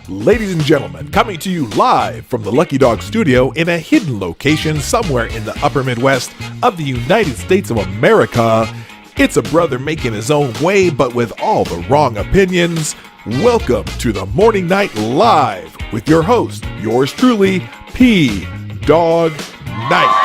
Ladies and gentlemen, coming to you live from the Lucky Dog Studio in a hidden location somewhere in the upper Midwest of the United States of America, it's a brother making his own way but with all the wrong opinions. Welcome to the Morning Night Live with your host, yours truly, P. Dog Night.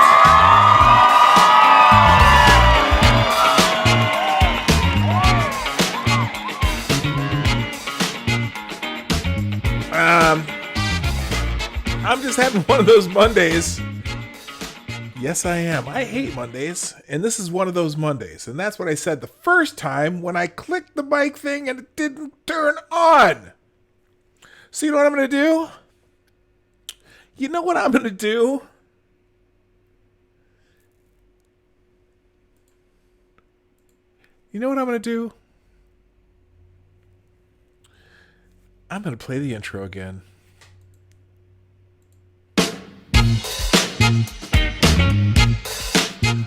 I'm just having one of those Mondays. Yes, I am. I hate Mondays, and this is one of those Mondays. And that's what I said the first time when I clicked the mic thing and it didn't turn on. So you know what I'm going to do? You know what I'm going to do? You know what I'm going to do? I'm going to play the intro again.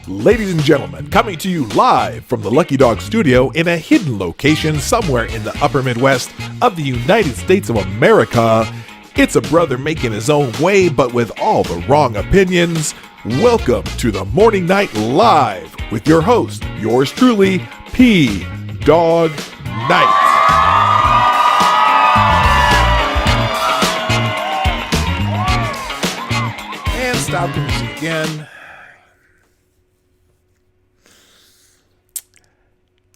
Ladies and gentlemen, coming to you live from the Lucky Dog Studio in a hidden location somewhere in the upper Midwest of the United States of America, it's a brother making his own way but with all the wrong opinions. Welcome to the Morning Night Live with your host, yours truly, P. Dog Night. And stop the music again.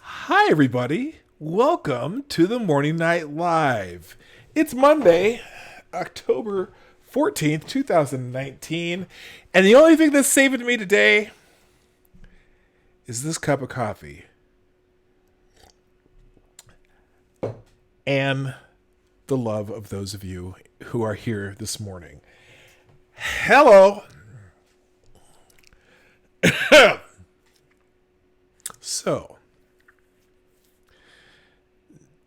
Hi, everybody. Welcome to the Morning Night Live. It's Monday, October 14th, 2019, and the only thing that's saving me today is this cup of coffee and the love of those of you who are here this morning. Hello. So,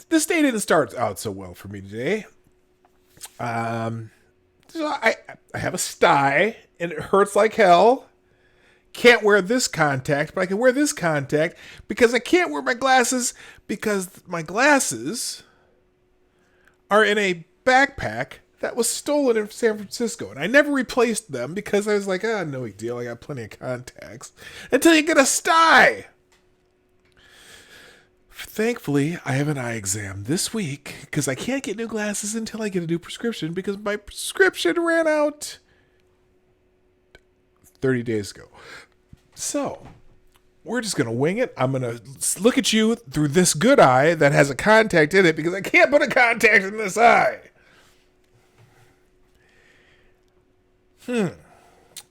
this day didn't start out so well for me today. So I have a sty, and it hurts like hell. Can't wear this contact, but I can wear this contact because I can't wear my glasses because my glasses are in a backpack that was stolen in San Francisco. And I never replaced them because I was like, no big deal. I got plenty of contacts. Until you get a sty. Thankfully, I have an eye exam this week because I can't get new glasses until I get a new prescription because my prescription ran out 30 days ago. So, we're just going to wing it. I'm going to look at you through this good eye that has a contact in it because I can't put a contact in this eye.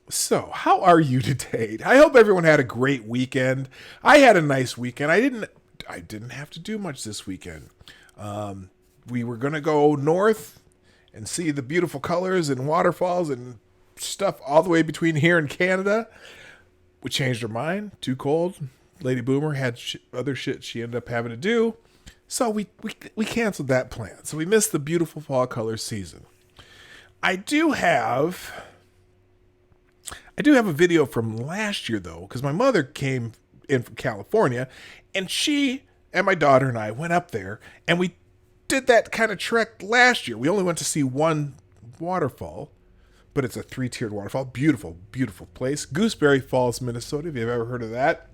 So, how are you today? I hope everyone had a great weekend. I had a nice weekend. I didn't have to do much this weekend. We were going to go north and see the beautiful colors and waterfalls and stuff all the way between here and Canada. We changed our mind. Too cold. Lady Boomer had other shit she ended up having to do. So we canceled that plan. So we missed the beautiful fall color season. I do have a video from last year, though, because my mother came in from California, and she and my daughter and I went up there, and we did that kind of trek last year. We only went to see one waterfall, but it's a 3-tiered waterfall. Beautiful, beautiful place. Gooseberry Falls, Minnesota, if you've ever heard of that.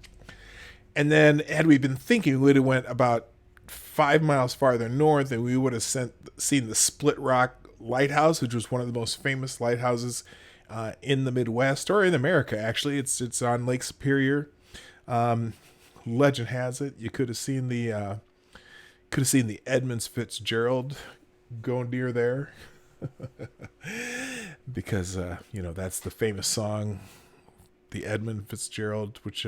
And then had we been thinking, we would have went about 5 miles farther north, and we would have seen the Split Rock Lighthouse, which was one of the most famous lighthouses in the Midwest, or in America, actually. It's on Lake Superior. Legend has it you could have seen the Edmunds Fitzgerald go near there because that's the famous song, the Edmund Fitzgerald, which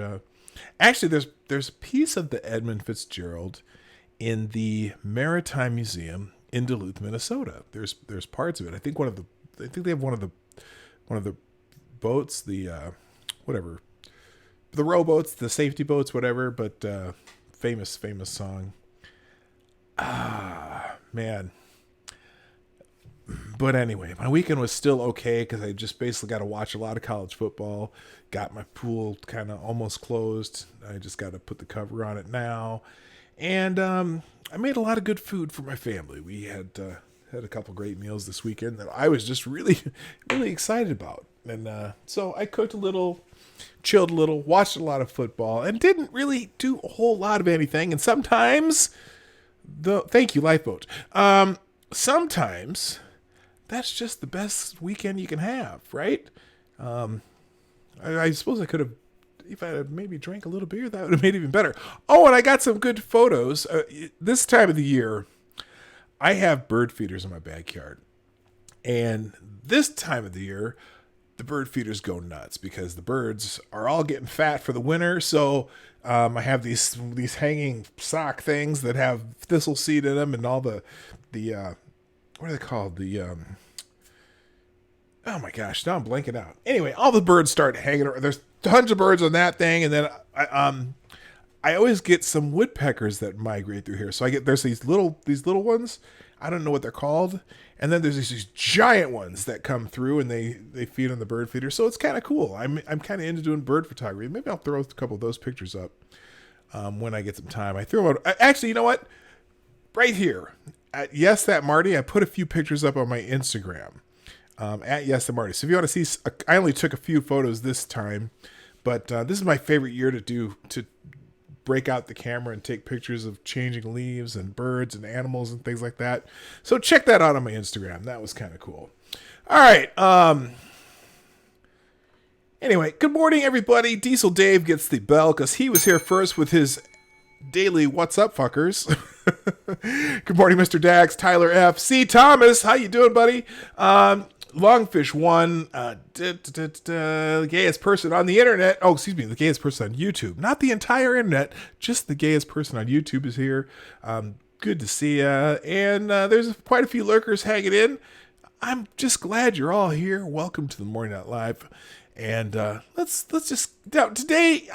actually there's a piece of the Edmund Fitzgerald in the Maritime Museum in Duluth, Minnesota. There's parts of it. I think they have one of the boats, the whatever. The rowboats, the safety boats, whatever, but famous song. Man. But anyway, my weekend was still okay because I just basically got to watch a lot of college football. Got my pool kind of almost closed. I just got to put the cover on it now. And I made a lot of good food for my family. We had had a couple great meals this weekend that I was just really, really excited about. And so I cooked a little, chilled a little, watched a lot of football, and didn't really do a whole lot of anything. And sometimes, thank you, Lifeboat. Sometimes that's just the best weekend you can have, right? I suppose I could have, if I had maybe drank a little beer, that would have made it even better. Oh, and I got some good photos. This time of the year, I have bird feeders in my backyard. And this time of the year, the bird feeders go nuts because the birds are all getting fat for the winter. So I have these hanging sock things that have thistle seed in them and all the what are they called? Oh my gosh, now I'm blanking out. Anyway, all the birds start hanging around. There's tons of birds on that thing, and then I always get some woodpeckers that migrate through here. So there's these little ones. I don't know what they're called. And then there's these giant ones that come through and they feed on the bird feeder. So it's kind of cool. I'm kind of into doing bird photography. Maybe I'll throw a couple of those pictures up when I get some time. I throw out. Actually, you know what? Right here at Yes That Marty, I put a few pictures up on my Instagram at Yes That Marty. So if you want to see, I only took a few photos this time, but this is my favorite year to break out the camera and take pictures of changing leaves and birds and animals and things like that. So check that out on my Instagram. That was kind of cool. All right. Anyway, good morning, everybody. Diesel Dave gets the bell because he was here first with his daily "What's up, fuckers." Good morning, Mr. Dax, Tyler F, C Thomas. How you doing, buddy? Longfish one, the gayest person on the internet. Oh, excuse me, the gayest person on YouTube. Not the entire internet, just the gayest person on YouTube is here. Good to see ya. And there's quite a few lurkers hanging in. I'm just glad you're all here. Welcome to the Morning Night Live. And let's just now today.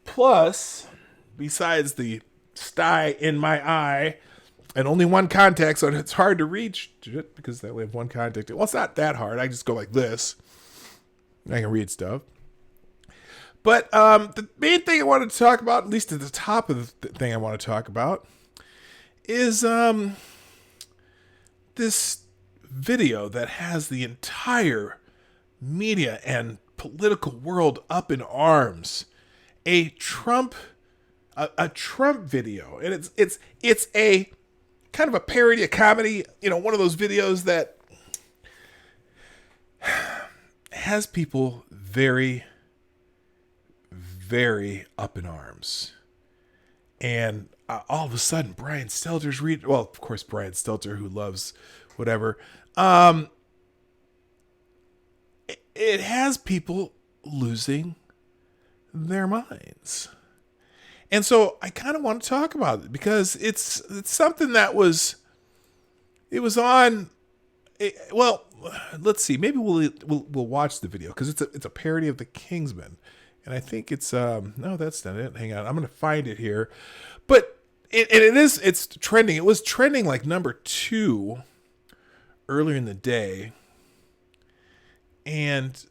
Plus, besides the sty in my eye. And only one contact, so it's hard to reach it because I only have one contact. Well, it's not that hard. I just go like this. I can read stuff. But the main thing I wanted to talk about, at least at the top of the thing I want to talk about, is this video that has the entire media and political world up in arms. A Trump video, and it's a kind of a parody, a comedy, one of those videos that has people very, very up in arms. And all of a sudden, Brian Stelter's well, of course, Brian Stelter, who loves whatever. It has people losing their minds. And so I kind of want to talk about it because it's something that was on. Well, let's see. Maybe we'll watch the video because it's a parody of the Kingsman, and I think it's no, that's not it. Hang on, I'm gonna find it here. But it's trending. It was trending like number 2 earlier in the day, and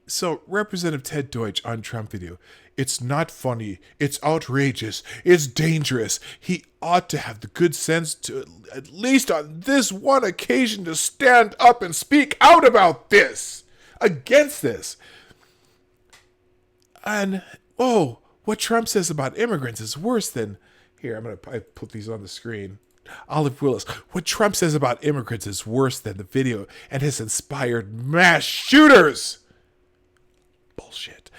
so Representative Ted Deutsch on Trump video. It's not funny. It's outrageous. It's dangerous. He ought to have the good sense to, at least on this one occasion, to stand up and speak out about this, against this. And, what Trump says about immigrants is worse than, here, I put these on the screen. Olive Willis. What Trump says about immigrants is worse than the video and has inspired mass shooters. Bullshit.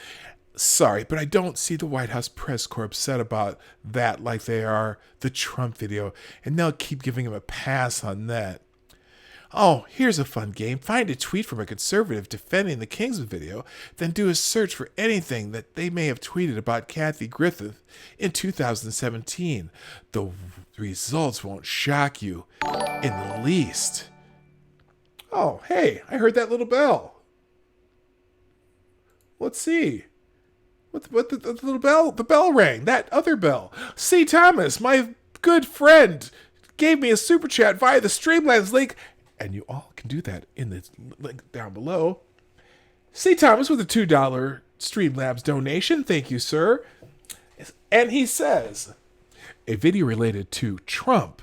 Sorry, but I don't see the White House press corps upset about that like they are the Trump video, and they'll keep giving him a pass on that. Oh, here's a fun game. Find a tweet from a conservative defending the Kingsman video, then do a search for anything that they may have tweeted about Kathy Griffith in 2017. The results won't shock you in the least. Oh, hey, I heard that little bell. Let's see. What the little bell? The bell rang. That other bell. C. Thomas, my good friend, gave me a super chat via the Streamlabs link, and you all can do that in the link down below. C. Thomas with a $2 Streamlabs donation. Thank you, sir. And he says, a video related to Trump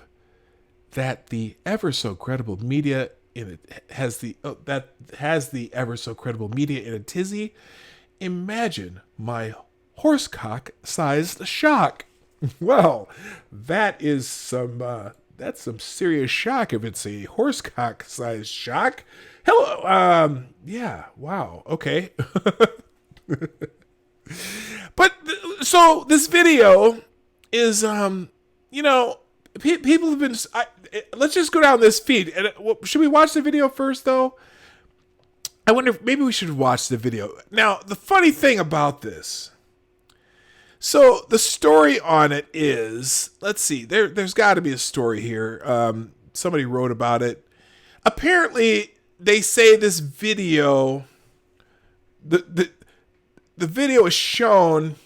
that the ever so credible media in it has the ever so credible media in a tizzy. Imagine my horsecock-sized shock. Well, that's some serious shock if it's a horsecock-sized shock. Hello, yeah, wow, okay. But so this video is, people have been. Let's just go down this feed. And should we watch the video first, though? I wonder if maybe we should watch the video. Now, the funny thing about this. So the story on it is, let's see. There's got to be a story here. Somebody wrote about it. Apparently, they say this video. The video is shown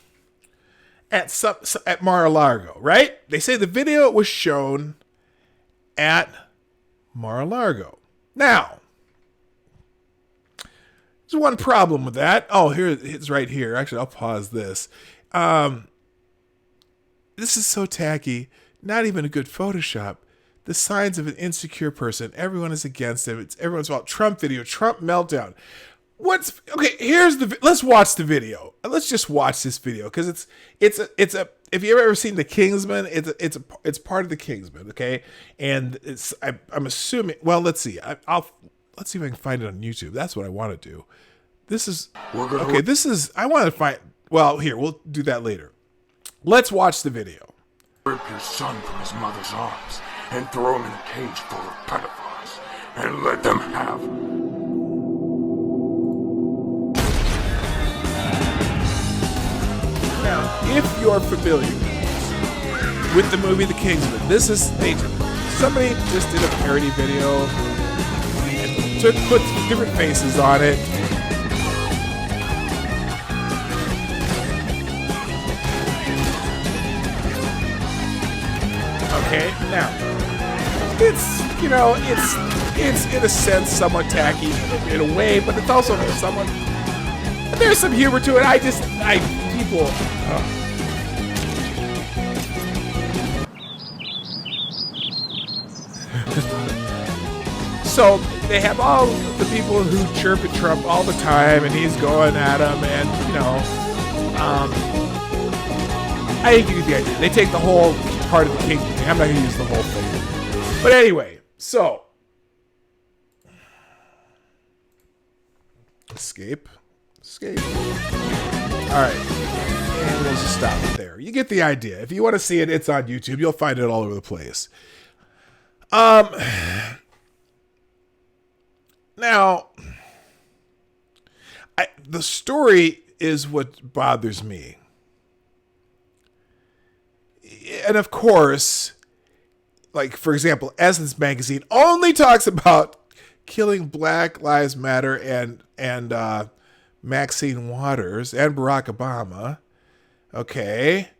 at Mar-a-Lago, right? They say the video was shown at Mar-a-Lago. Now, there's one problem with that. Oh, here it's right here. Actually, I'll pause this. This is so tacky. Not even a good Photoshop. The signs of an insecure person. Everyone is against him. It's everyone's fault. Trump video. Trump meltdown. Let's watch the video. Let's just watch this video because it's a if you've ever seen The Kingsman, it's part of The Kingsman, okay? And I'm assuming. Well, let's see. Let's see if I can find it on YouTube. That's what I want to do. This is okay. I want to find. Well, here we'll do that later. Let's watch the video. Rip your son from his mother's arms and throw him in a cage full of pedophiles and let them have. Now, if you're familiar with the movie The Kingsman, somebody just did a parody video and put different faces on it. Okay, now it's in a sense somewhat tacky in a way, but it's also somewhat. There's some humor to it. People. So they have all the people who chirp at Trump all the time, and he's going at him, and I think you get the idea. They take the whole part of the King thing. I'm not going to use the whole thing, but anyway. So escape. All right, and we'll just stop it there. You get the idea. If you want to see it, it's on YouTube. You'll find it all over the place. Now, the story is what bothers me. And of course, like, for example, Essence Magazine only talks about killing Black Lives Matter and Maxine Waters and Barack Obama. Okay.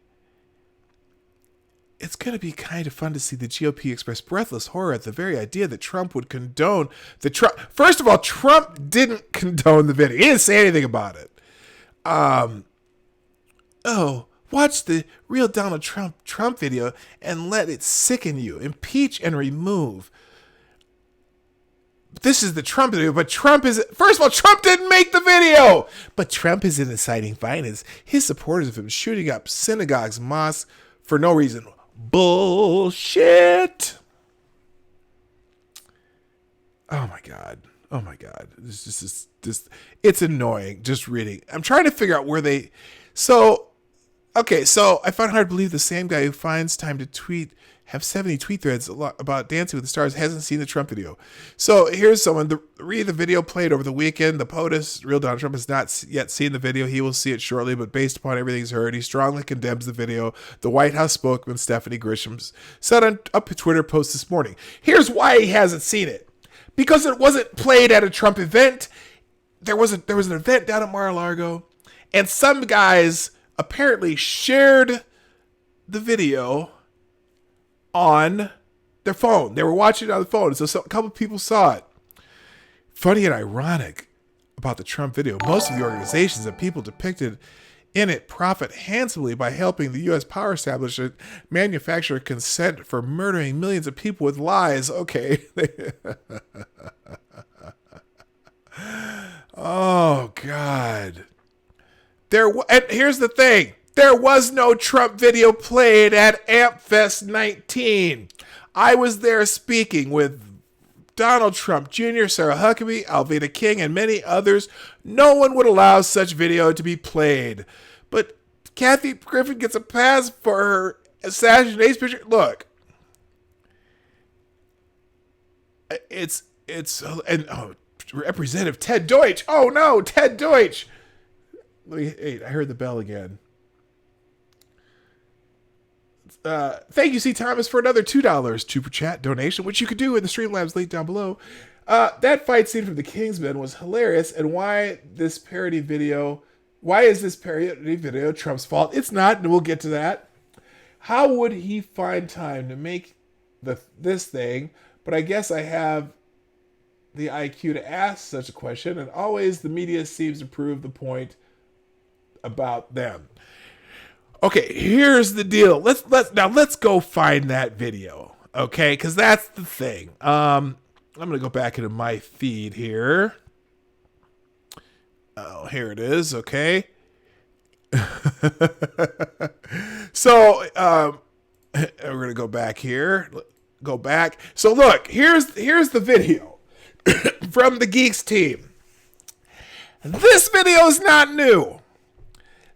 It's going to be kind of fun to see the GOP express breathless horror at the very idea that Trump would condone the Trump. First of all, Trump didn't condone the video. He didn't say anything about it. Watch the real Donald Trump video and let it sicken you. Impeach and remove. This is the Trump video, but first of all, Trump didn't make the video. But Trump is inciting violence. His supporters of him shooting up synagogues, mosques for no reason. Bullshit. Oh my God. It's annoying just reading. I'm trying to figure out where they. So I find it hard to believe the same guy who finds time to have 70 tweet threads about Dancing with the Stars hasn't seen the Trump video. So here's someone. Read the video played over the weekend. The POTUS, real Donald Trump, has not yet seen the video. He will see it shortly, but based upon everything he's heard, he strongly condemns the video. The White House spokesman, Stephanie Grisham, said on a Twitter post this morning. Here's why he hasn't seen it. Because it wasn't played at a Trump event. There was an event down at Mar-a-Lago, and some guys apparently shared the video on their phone. They were watching it on the phone, so a couple people saw it. Funny and ironic about the Trump video, most of the organizations and people depicted in it profit handsomely by helping the U.S. power establishment manufacture consent for murdering millions of people with lies. Okay. Oh, God. And here's the thing. There was no Trump video played at AmpFest 19. I was there speaking with Donald Trump Jr., Sarah Huckabee, Alveda King, and many others. No one would allow such video to be played. But Kathy Griffin gets a pass for her assassination picture. Look. Representative Ted Deutsch. Oh no, Ted Deutsch. Wait, I heard the bell again. Thank you, C. Thomas, for another $2 Super Chat donation, which you could do in the Streamlabs link down below. That fight scene from the Kingsman was hilarious, and why is this parody video Trump's fault? It's not, and we'll get to that. How would he find time to make this thing? But I guess I have the IQ to ask such a question, and always the media seems to prove the point about them. Okay, here's the deal. Let's go find that video. Okay, because that's the thing. I'm gonna go back into my feed here. Oh, here it is. Okay. So we're gonna go back here. Go back. So look, here's the video from the Geeks team. This video is not new.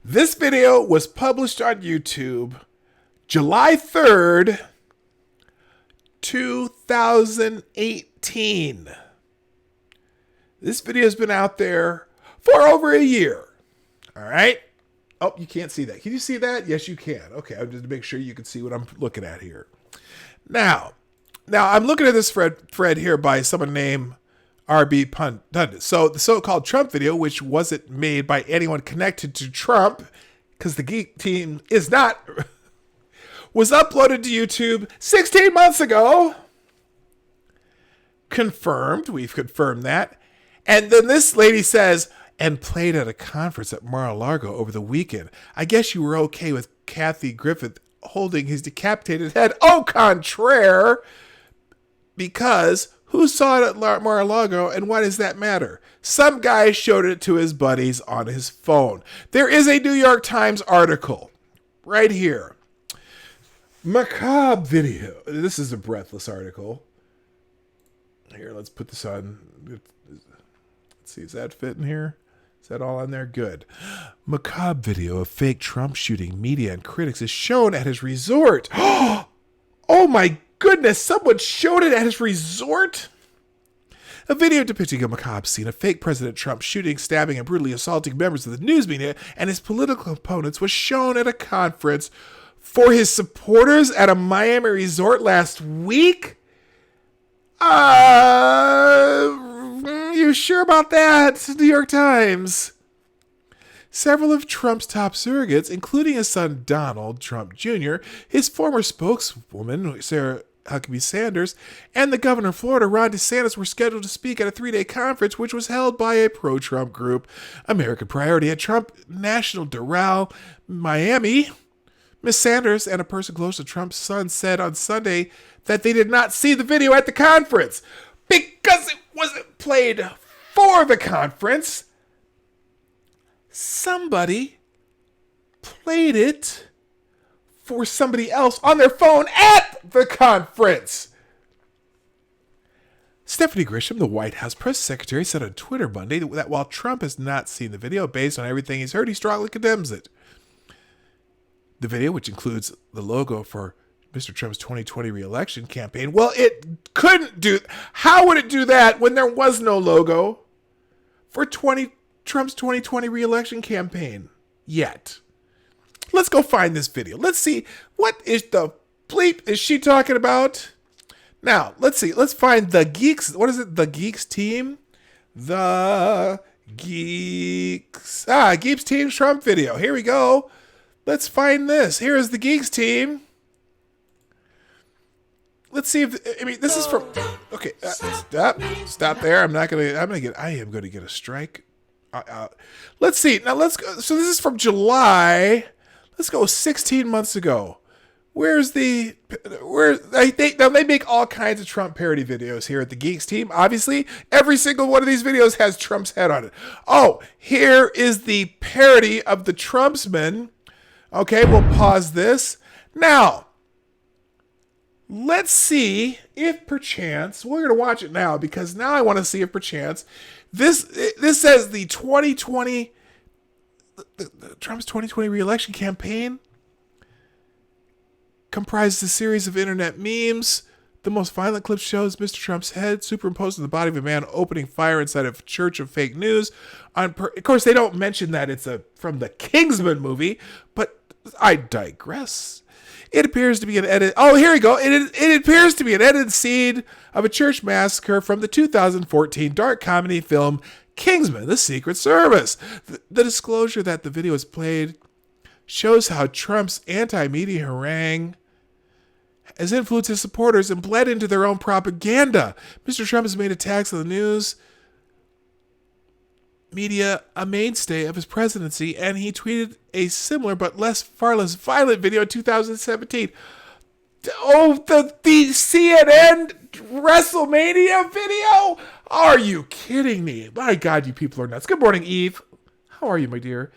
This video was published on YouTube July 3rd, 2018. This video has been out there for over a year. All right. Oh, you can't see that. Can you see that? Yes, you can. Okay, I'm just to make sure you can see what I'm looking at here. Now I'm looking at this thread here by someone named RB Pundit. So the so-called Trump video, which wasn't made by anyone connected to Trump, because the Geek team is not, was uploaded to YouTube 16 months ago. Confirmed. We've confirmed that. And then this lady says, and played at a conference at Mar-a-Lago over the weekend. I guess you were okay with Kathy Griffith holding his decapitated head. Au contraire. Because who saw it at Mar-a-Lago, and why does that matter? Some guy showed it to his buddies on his phone. There is a New York Times article right here. Macabre video. This is a breathless article. Here, let's put this on. Let's see, is that fitting here? Is that all on there? Good. Macabre video of fake Trump shooting media and critics is shown at his resort. Oh my goodness, someone showed it at his resort? A video depicting a macabre scene of fake President Trump shooting, stabbing, and brutally assaulting members of the news media and his political opponents was shown at a conference for his supporters at a Miami resort last week? You sure about that, New York Times? Several of Trump's top surrogates, including his son Donald Trump Jr., his former spokeswoman, Sarah Huckabee Sanders, and the governor of Florida, Ron DeSantis, were scheduled to speak at a 3-day conference which was held by a pro-Trump group, American Priority, at Trump National Doral, Miami. Ms. Sanders and a person close to Trump's son said on Sunday that they did not see the video at the conference because it wasn't played for the conference. Somebody played it for somebody else on their phone at the conference. Stephanie Grisham, the White House press secretary, said on Twitter Monday that while Trump has not seen the video, based on everything he's heard, he strongly condemns it. The video, which includes the logo for Mr. Trump's 2020 re-election campaign, well, it couldn't do. How would it do that when there was no logo for Trump's 2020 re-election campaign yet? Let's go find this video. Let's see, what is the bleep is she talking about? Now, let's see. Let's find the Geeks. What is it? The Geeks team? The Geeks. Geeks team Trump video. Here we go. Let's find this. Here is the Geeks team. Let's see if, this is from, okay, stop there. I am going to get a strike Let's see. Now let's go. So this is from July. Let's go 16 months ago. Where's the now they make all kinds of Trump parody videos here at the Geeks team. Obviously, every single one of these videos has Trump's head on it. Oh, here is the parody of the Trumpsman. Okay, we'll pause this. Now, let's see if perchance we're going to watch it now because now I want to see if perchance this says the 2020 Trump's 2020 re-election campaign comprised a series of internet memes. The most violent clip shows Mr. Trump's head superimposed on the body of a man opening fire inside a church of fake news. Of course, they don't mention that it's from the Kingsman movie, but I digress. It appears to be an edit. Oh, here we go. It appears to be an edited scene of a church massacre from the 2014 dark comedy film Kingsman: The Secret Service. The disclosure that the video is played shows how Trump's anti-media harangue has influenced his supporters and bled into their own propaganda. Mr. Trump has made attacks on the news media a mainstay of his presidency, and he tweeted a similar but far less violent video in 2017. Oh, the CNN WrestleMania video? Are you kidding me? My God, you people are nuts. Good morning, Eve. How are you, my dear?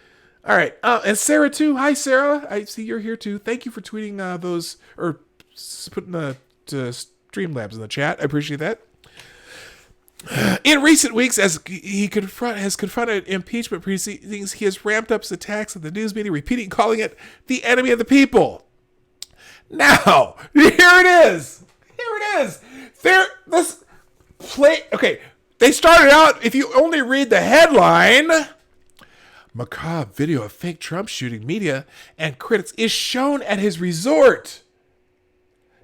All right, and Sarah too. Hi, Sarah. I see you're here too. Thank you for tweeting those or putting the Streamlabs in the chat. I appreciate that. In recent weeks, as he has confronted impeachment proceedings, he has ramped up his attacks on the news media, calling it the enemy of the people. Now, here it is. Okay, they started out, if you only read the headline, macabre video of fake Trump shooting media and critics is shown at his resort.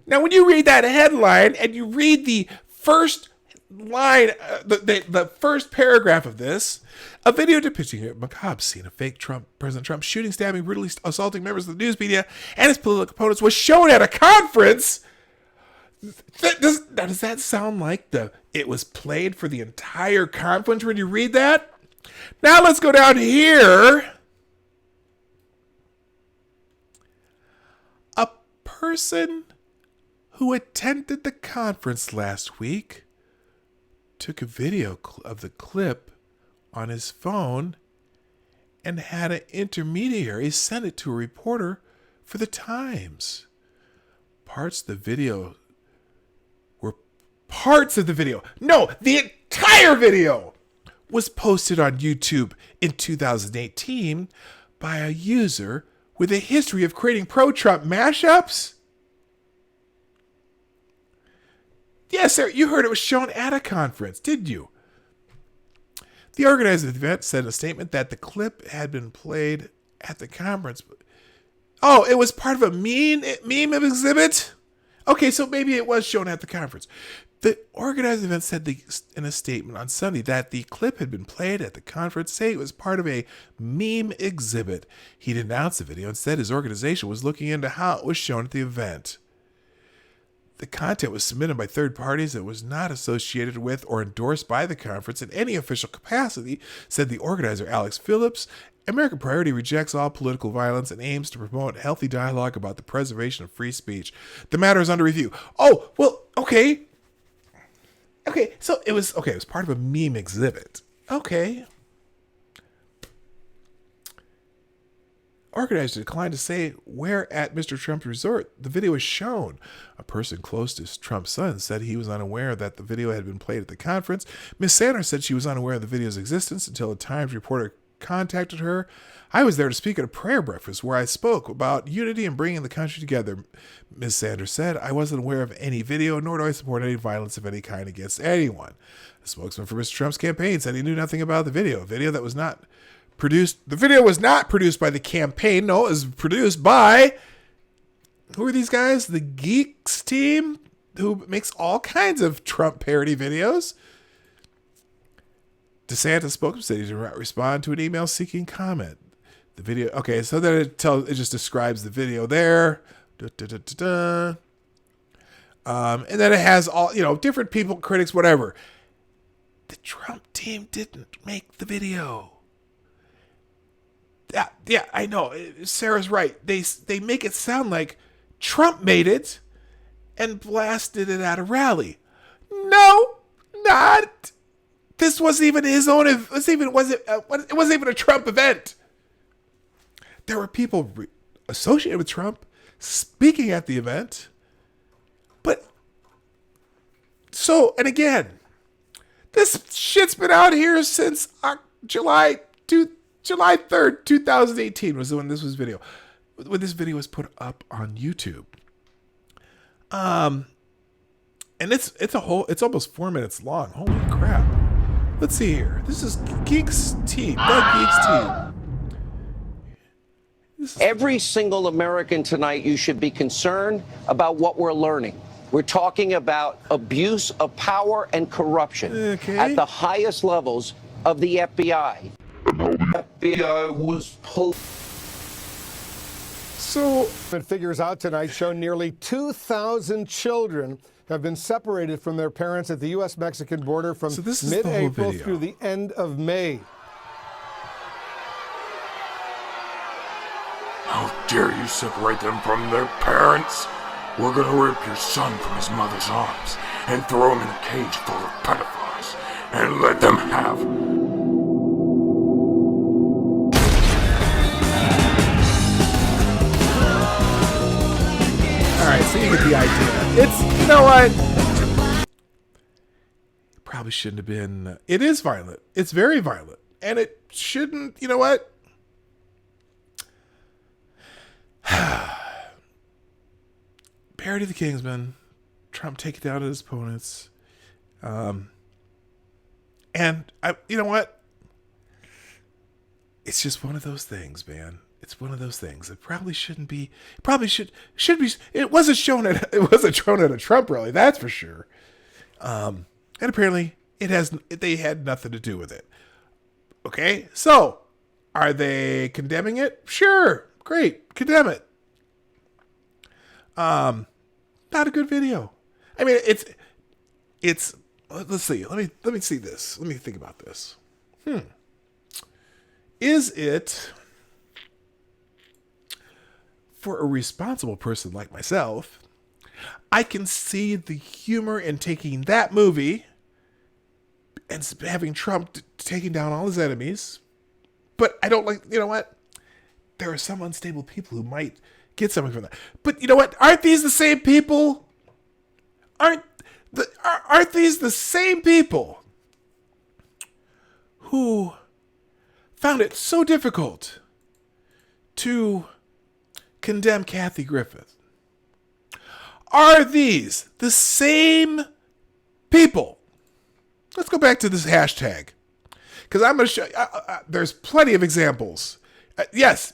Now, when you read that headline and you read the first line, the first paragraph of this, a video depicting a macabre scene of fake President Trump shooting, stabbing, brutally assaulting members of the news media and his political opponents was shown at a conference. Does that sound like it was played for the entire conference when you read that? Now let's go down here. A person who attended the conference last week took a video of the clip on his phone and had an intermediary send it to a reporter for the Times. Parts of the video. No, the entire video was posted on YouTube in 2018 by a user with a history of creating pro-Trump mashups. Yes, sir, you heard it was shown at a conference, didn't you? The organizer of the event said in a statement that the clip had been played at the conference. Oh, it was part of a meme exhibit? Okay, so maybe it was shown at the conference. The organizer of the event said in a statement on Sunday that the clip had been played at the conference, saying it was part of a meme exhibit. He denounced the video and said his organization was looking into how it was shown at the event. The content was submitted by third parties that was not associated with or endorsed by the conference in any official capacity, said the organizer Alex Phillips. American Priority rejects all political violence and aims to promote healthy dialogue about the preservation of free speech. The matter is under review. Oh, well, okay. Okay, so it was part of a meme exhibit. Okay. Organizer declined to say where at Mr. Trump's resort the video was shown. A person close to Trump's son said he was unaware that the video had been played at the conference. Ms. Sanders said she was unaware of the video's existence until a Times reporter contacted her. I was there to speak at a prayer breakfast where I spoke about unity and bringing the country together, Ms. Sanders said. I wasn't aware of any video, nor do I support any violence of any kind against anyone. A spokesman for Mr. Trump's campaign said he knew nothing about the video. The video was not produced by the campaign. No, it was produced by, who are these guys? The Geeks team, who makes all kinds of Trump parody videos. DeSantis spokesman said he did not respond to an email seeking comment. The video, okay, so then it just describes the video there. And then it has all, different people, critics, whatever. The Trump team didn't make the video. Yeah, I know. Sarah's right. They make it sound like Trump made it and blasted it at a rally. No, not. This wasn't even his own. It wasn't even a Trump event. There were people associated with Trump speaking at the event. But so, and again, this shit's been out here since July 3rd, 2018 was when this video was put up on YouTube. And it's almost 4 minutes long. Holy crap. Let's see here. This is Geek's team. Doug Geek's team. Every single American tonight, you should be concerned about what we're learning. We're talking about abuse of power and corruption at the highest levels of the FBI. The FBI was pulled. So, figures out tonight show nearly 2,000 children have been separated from their parents at the U.S.-Mexican border from mid-April through the end of May. How dare you separate them from their parents? We're gonna rip your son from his mother's arms and throw him in a cage full of pedophiles and let them have... Alright, so you get the idea. It's, you know what? Probably shouldn't have been. It is violent. It's very violent. And it shouldn't, you know what? Parody of the Kingsman. Trump taking down his opponents. And you know what? It's just one of those things, man. It's one of those things. It probably shouldn't be. It probably should be. It wasn't shown at a Trump rally. That's for sure. And apparently, they had nothing to do with it. Okay, so are they condemning it? Sure, great, condemn it. Not a good video. I mean, it's. Let's see. Let me see this. Let me think about this. Is it, for a responsible person like myself, I can see the humor in taking that movie and having Trump taking down all his enemies, but I don't like, you know what? There are some unstable people who might get something from that. But you know what? Aren't these the same people? Aren't these the same people who found it so difficult to condemn Kathy Griffith? Are these the same people? Let's go back to this hashtag, because I'm going to show you, there's plenty of examples. Yes,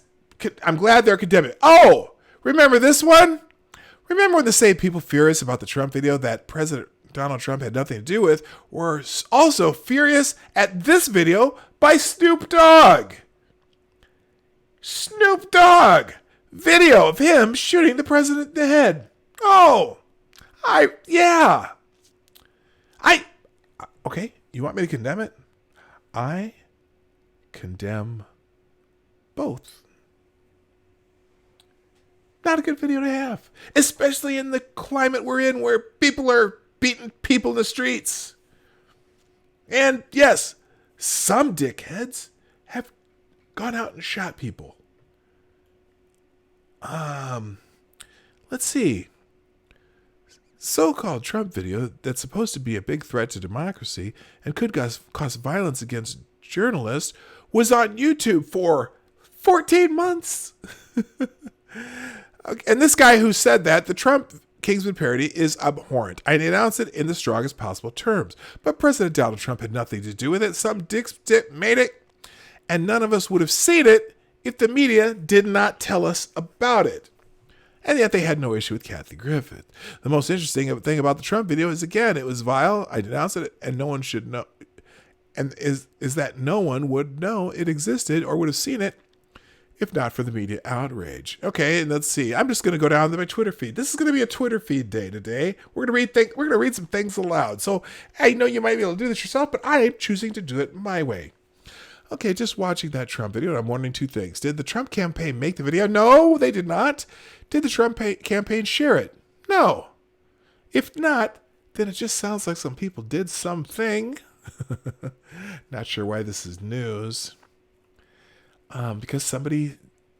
I'm glad they're condemning. Oh, remember this one? Remember when the same people furious about the Trump video that President Donald Trump had nothing to do with were also furious at this video by Snoop Dogg? Snoop Dogg! Video of him shooting the president in the head. Oh, okay, you want me to condemn it? I condemn both. Not a good video to have, especially in the climate we're in where people are beating people in the streets. And yes, some dickheads have gone out and shot people. Let's see. So-called Trump video that's supposed to be a big threat to democracy and could cause violence against journalists was on YouTube for 14 months. And this guy who said that, the Trump Kingsman parody, is abhorrent. I announced it in the strongest possible terms. But President Donald Trump had nothing to do with it. Some dick made it, and none of us would have seen it if the media did not tell us about it. And yet they had no issue with Kathy Griffith. The most interesting thing about the Trump video is, again, it was vile. I denounced it, and no one should know. And is that no one would know it existed or would have seen it if not for the media outrage. Okay, and let's see. I'm just going to go down to my Twitter feed. This is going to be a Twitter feed day today. We're going to read some things aloud. So I know you might be able to do this yourself, but I am choosing to do it my way. Okay, just watching that Trump video, and I'm wondering two things. Did the Trump campaign make the video? No, they did not. Did the Trump campaign share it? No. If not, then it just sounds like some people did something. Not sure why this is news. Because somebody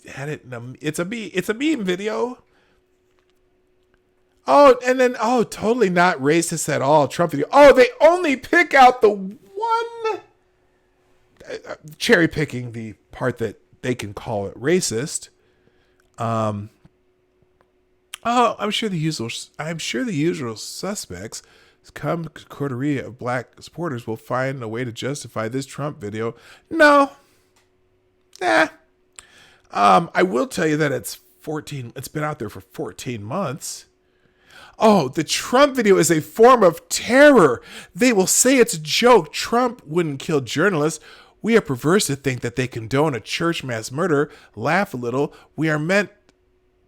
had it. It's a meme video. Oh, and then, totally not racist at all. Trump video. Oh, they only pick out the one, cherry picking the part that they can call it racist. I'm sure the usual suspects, come coterie of black supporters, will find a way to justify this Trump video. No. I will tell you that it's been out there for 14 months. Oh, the Trump video is a form of terror. They will say it's a joke. Trump wouldn't kill journalists. We are perverse to think that they condone a church mass murder. Laugh a little. We are meant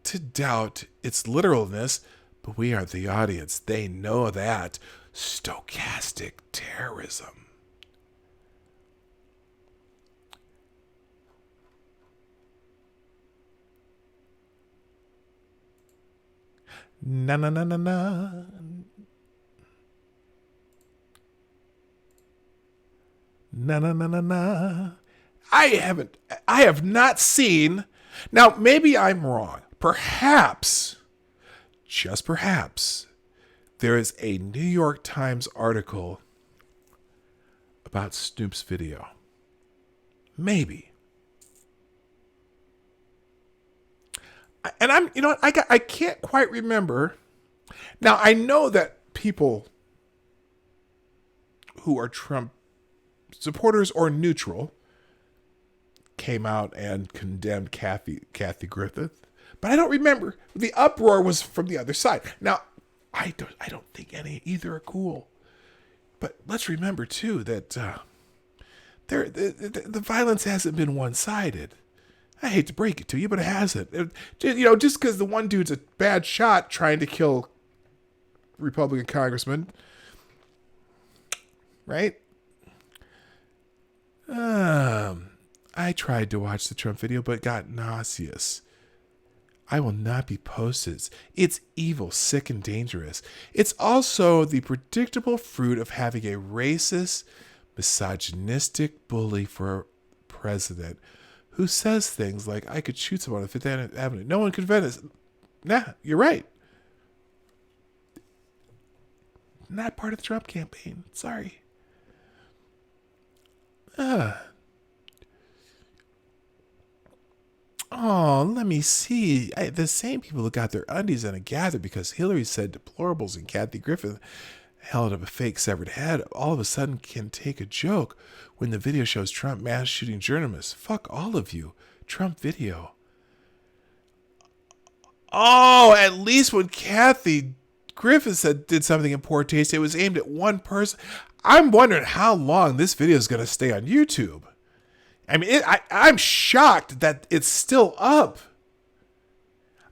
to doubt its literalness, but we are the audience. They know that. Stochastic terrorism. Na na na na na. Na na na na na. I have not seen. Now, maybe I'm wrong. Perhaps, just perhaps, there is a New York Times article about Snoop's video. Maybe. And I can't quite remember. Now, I know that people who are Trump supporters or neutral came out and condemned Kathy Griffith, but I don't remember. The uproar was from the other side. Now, I don't think either are cool. But let's remember too that the violence hasn't been one-sided. I hate to break it to you, but it hasn't. Just because the one dude's a bad shot trying to kill Republican congressman, right? I tried to watch the Trump video, but got nauseous. I will not be posted. It's evil, sick, and dangerous. It's also the predictable fruit of having a racist, misogynistic bully for president who says things like, I could shoot someone on Fifth Avenue. No one could prevent this. Nah, you're right. Not part of the Trump campaign. Sorry. Oh, let me see. The same people who got their undies in a gather because Hillary said deplorables and Kathy Griffin held up a fake severed head all of a sudden can take a joke when the video shows Trump mass shooting journalists. Fuck all of you. Trump video. Oh, at least when Kathy Griffin did something in poor taste, it was aimed at one person. I'm wondering how long this video is going to stay on YouTube. I mean, I'm shocked that it's still up.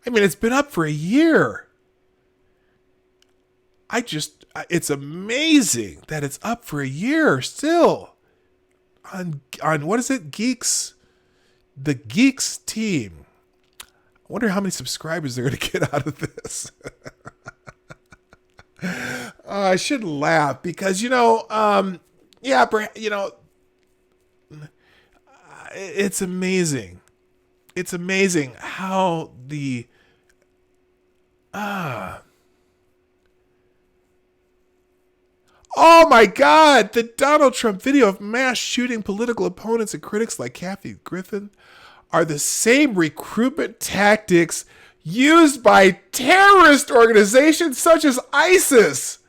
I mean, it's been up for a year. It's amazing that it's up for a year still. On what is it? Geeks? The Geeks team. I wonder how many subscribers they're going to get out of this. I shouldn't laugh because, it's amazing. It's amazing how the oh my God, the Donald Trump video of mass shooting political opponents and critics like Kathy Griffin are the same recruitment tactics used by terrorist organizations such as ISIS.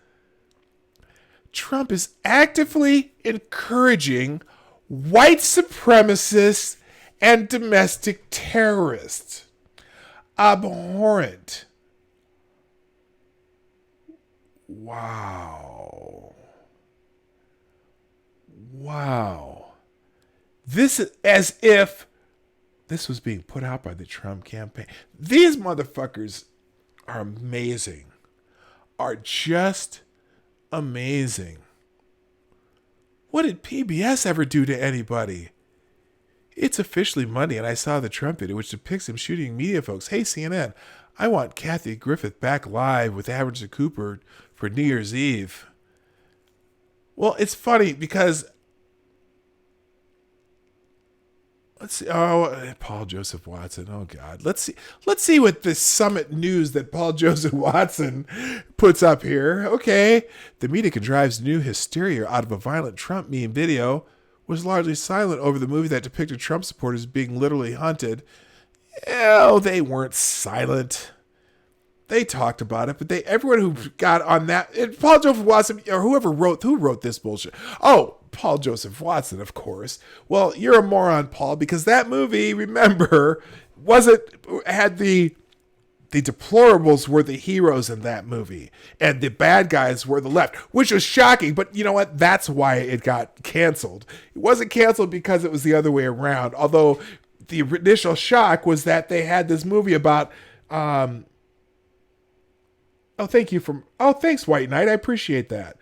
Trump is actively encouraging white supremacists and domestic terrorists. Abhorrent. Wow. This is as if this was being put out by the Trump campaign. These motherfuckers are amazing. Are just amazing. What did PBS ever do to anybody? It's officially Monday, and I saw the Trump video, which depicts him shooting media folks. Hey, CNN, I want Kathy Griffith back live with Anderson Cooper for New Year's Eve. Well, it's funny because let's see. Oh, Paul Joseph Watson. Oh God. Let's see what this summit news that Paul Joseph Watson puts up here. Okay, the media contrives new hysteria out of a violent Trump meme video. Was largely silent over the movie that depicted Trump supporters being literally hunted. Oh, they weren't silent. They talked about it, but everyone who got on that, Paul Joseph Watson, or who wrote this bullshit. Oh, Paul Joseph Watson, of course. Well, you're a moron, Paul, because that movie, remember, had the deplorables were the heroes in that movie, and the bad guys were the left, which was shocking. But you know what? That's why it got canceled. It wasn't canceled because it was the other way around. Although the initial shock was that they had this movie about. Thanks, White Knight. I appreciate that.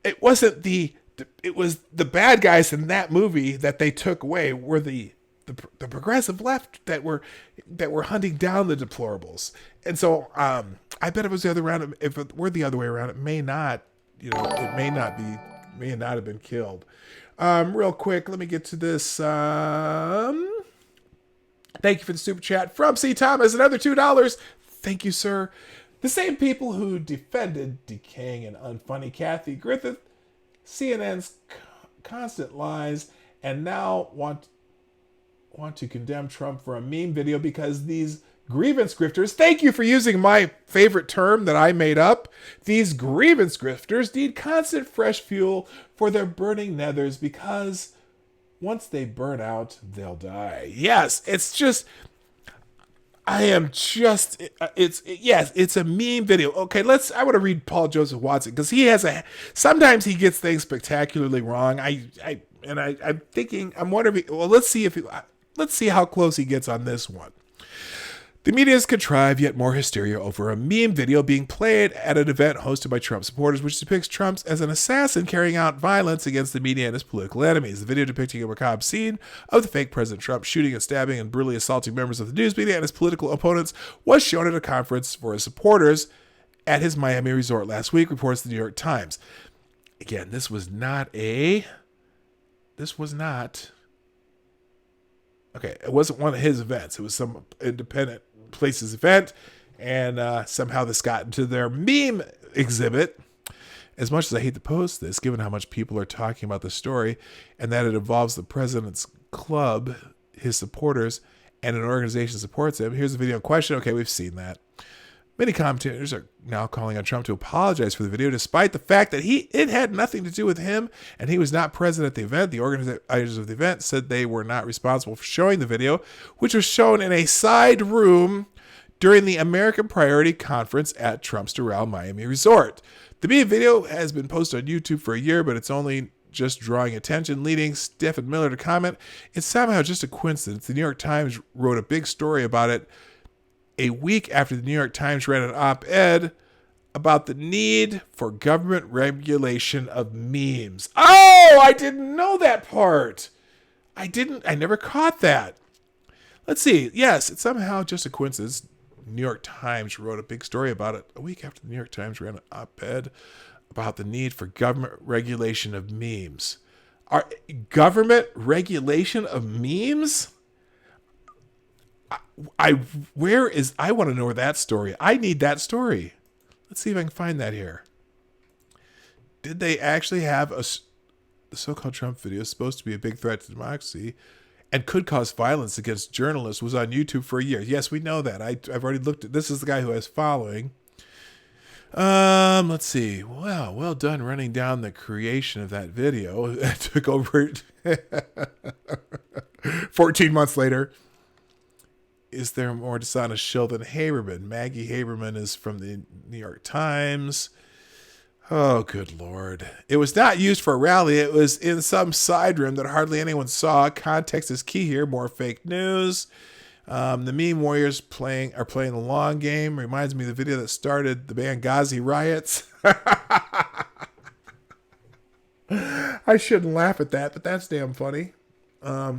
It wasn't it was the bad guys in that movie that they took away were the progressive left that were hunting down the deplorables. And so I bet if it was the other way around, if it were the other way around, it may not have been killed. Real quick, let me get to this. Thank you for the super chat from C. Thomas, another $2. Thank you, sir. The same people who defended decaying and unfunny Kathy Griffith, CNN's constant lies, and now want to condemn Trump for a meme video because these grievance grifters, thank you for using my favorite term that I made up, these grievance grifters need constant fresh fuel for their burning nethers because once they burn out, they'll die. Yes, it's a meme video. Okay, I want to read Paul Joseph Watson because sometimes he gets things spectacularly wrong. I'm wondering, well, let's see how close he gets on this one. The media has contrived yet more hysteria over a meme video being played at an event hosted by Trump supporters, which depicts Trump as an assassin carrying out violence against the media and his political enemies. The video depicting a macabre scene of the fake President Trump shooting and stabbing and brutally assaulting members of the news media and his political opponents was shown at a conference for his supporters at his Miami resort last week, reports the New York Times. Again, this was not. Okay, it wasn't one of his events. It was some independent place's event, and somehow this got into their meme exhibit. As much as I hate to post this, given how much people are talking about the story, and that it involves the president's club, his supporters, and an organization that supports him, here's the video in question. Okay, we've seen that. Many commentators are now calling on Trump to apologize for the video, despite the fact that it had nothing to do with him and he was not present at the event. The organizers of the event said they were not responsible for showing the video, which was shown in a side room during the American Priority Conference at Trump's Doral Miami Resort. The meme video has been posted on YouTube for a year, but it's only just drawing attention, leading Stephen Miller to comment, "It's somehow just a coincidence. The New York Times wrote a big story about it a week after the New York Times ran an op-ed about the need for government regulation of memes." Oh, I didn't know that part. I never caught that. Let's see. Yes, it's somehow just a coincidence. New York Times wrote a big story about it a week after the New York Times ran an op-ed about the need for government regulation of memes. Government regulation of memes? I want to know where that story. I need that story. Let's see if I can find that here. Did they actually have the so-called Trump video supposed to be a big threat to democracy and could cause violence against journalists was on YouTube for a year? Yes, we know that. I've already looked at this. Is the guy who has following. Let's see. Wow, well done running down the creation of that video. It took over 14 months later. Is there more dishonest shill than Haberman? Maggie Haberman is from the New York Times. Oh, good Lord. It was not used for a rally. It was in some side room that hardly anyone saw. Context is key here. More fake news. The meme warriors are playing the long game. Reminds me of the video that started the Benghazi riots. I shouldn't laugh at that, but that's damn funny.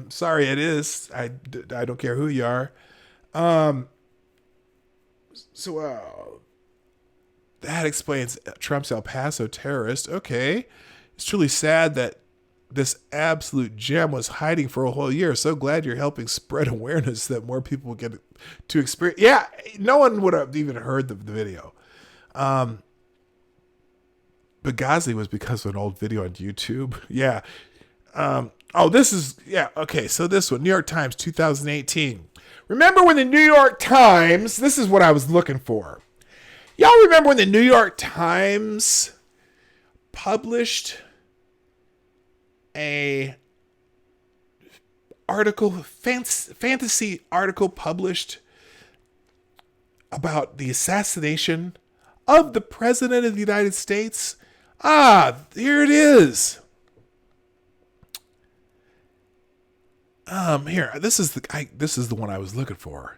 Sorry, it is. I don't care who you are. Um, so that explains Trump's El Paso terrorist. Okay. It's truly sad that this absolute gem was hiding for a whole year. So glad you're helping spread awareness that more people will get to experience. Yeah, no one would have even heard the video. Benghazi was because of an old video on YouTube. Yeah. This is, yeah, okay, so this one, New York Times, 2018. Remember when the New York Times, this is what I was looking for. Y'all remember when the New York Times published a article, fantasy article published about the assassination of the President of the United States? Here it is. Here, this is the one I was looking for.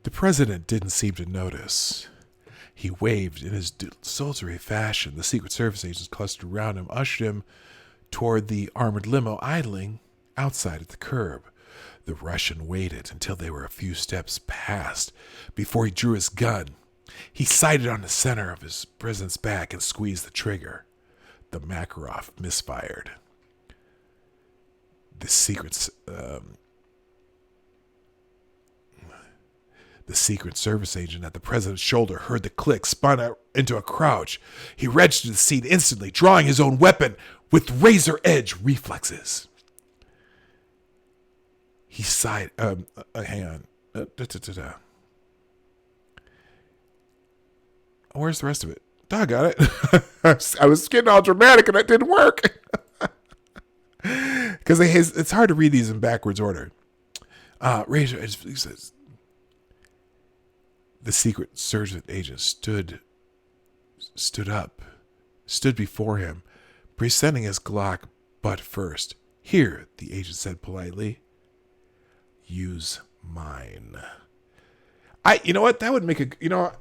The president didn't seem to notice. He waved in his desultory fashion. The Secret Service agents clustered around him, ushered him toward the armored limo idling outside at the curb. The Russian waited until they were a few steps past before he drew his gun. He sighted on the center of his president's back and squeezed the trigger. The Makarov misfired. The Secret Service agent at the president's shoulder heard the click, spun out into a crouch. He wrenched to the seat instantly, drawing his own weapon with razor-edge reflexes. He sighed. Hang on. Where's the rest of it? I got it. I was getting all dramatic and that didn't work. Because it's hard to read these in backwards order. Razor, he says, the Secret Service agent stood before him, presenting his Glock butt first. Here, the agent said politely, use mine. You know what? That would make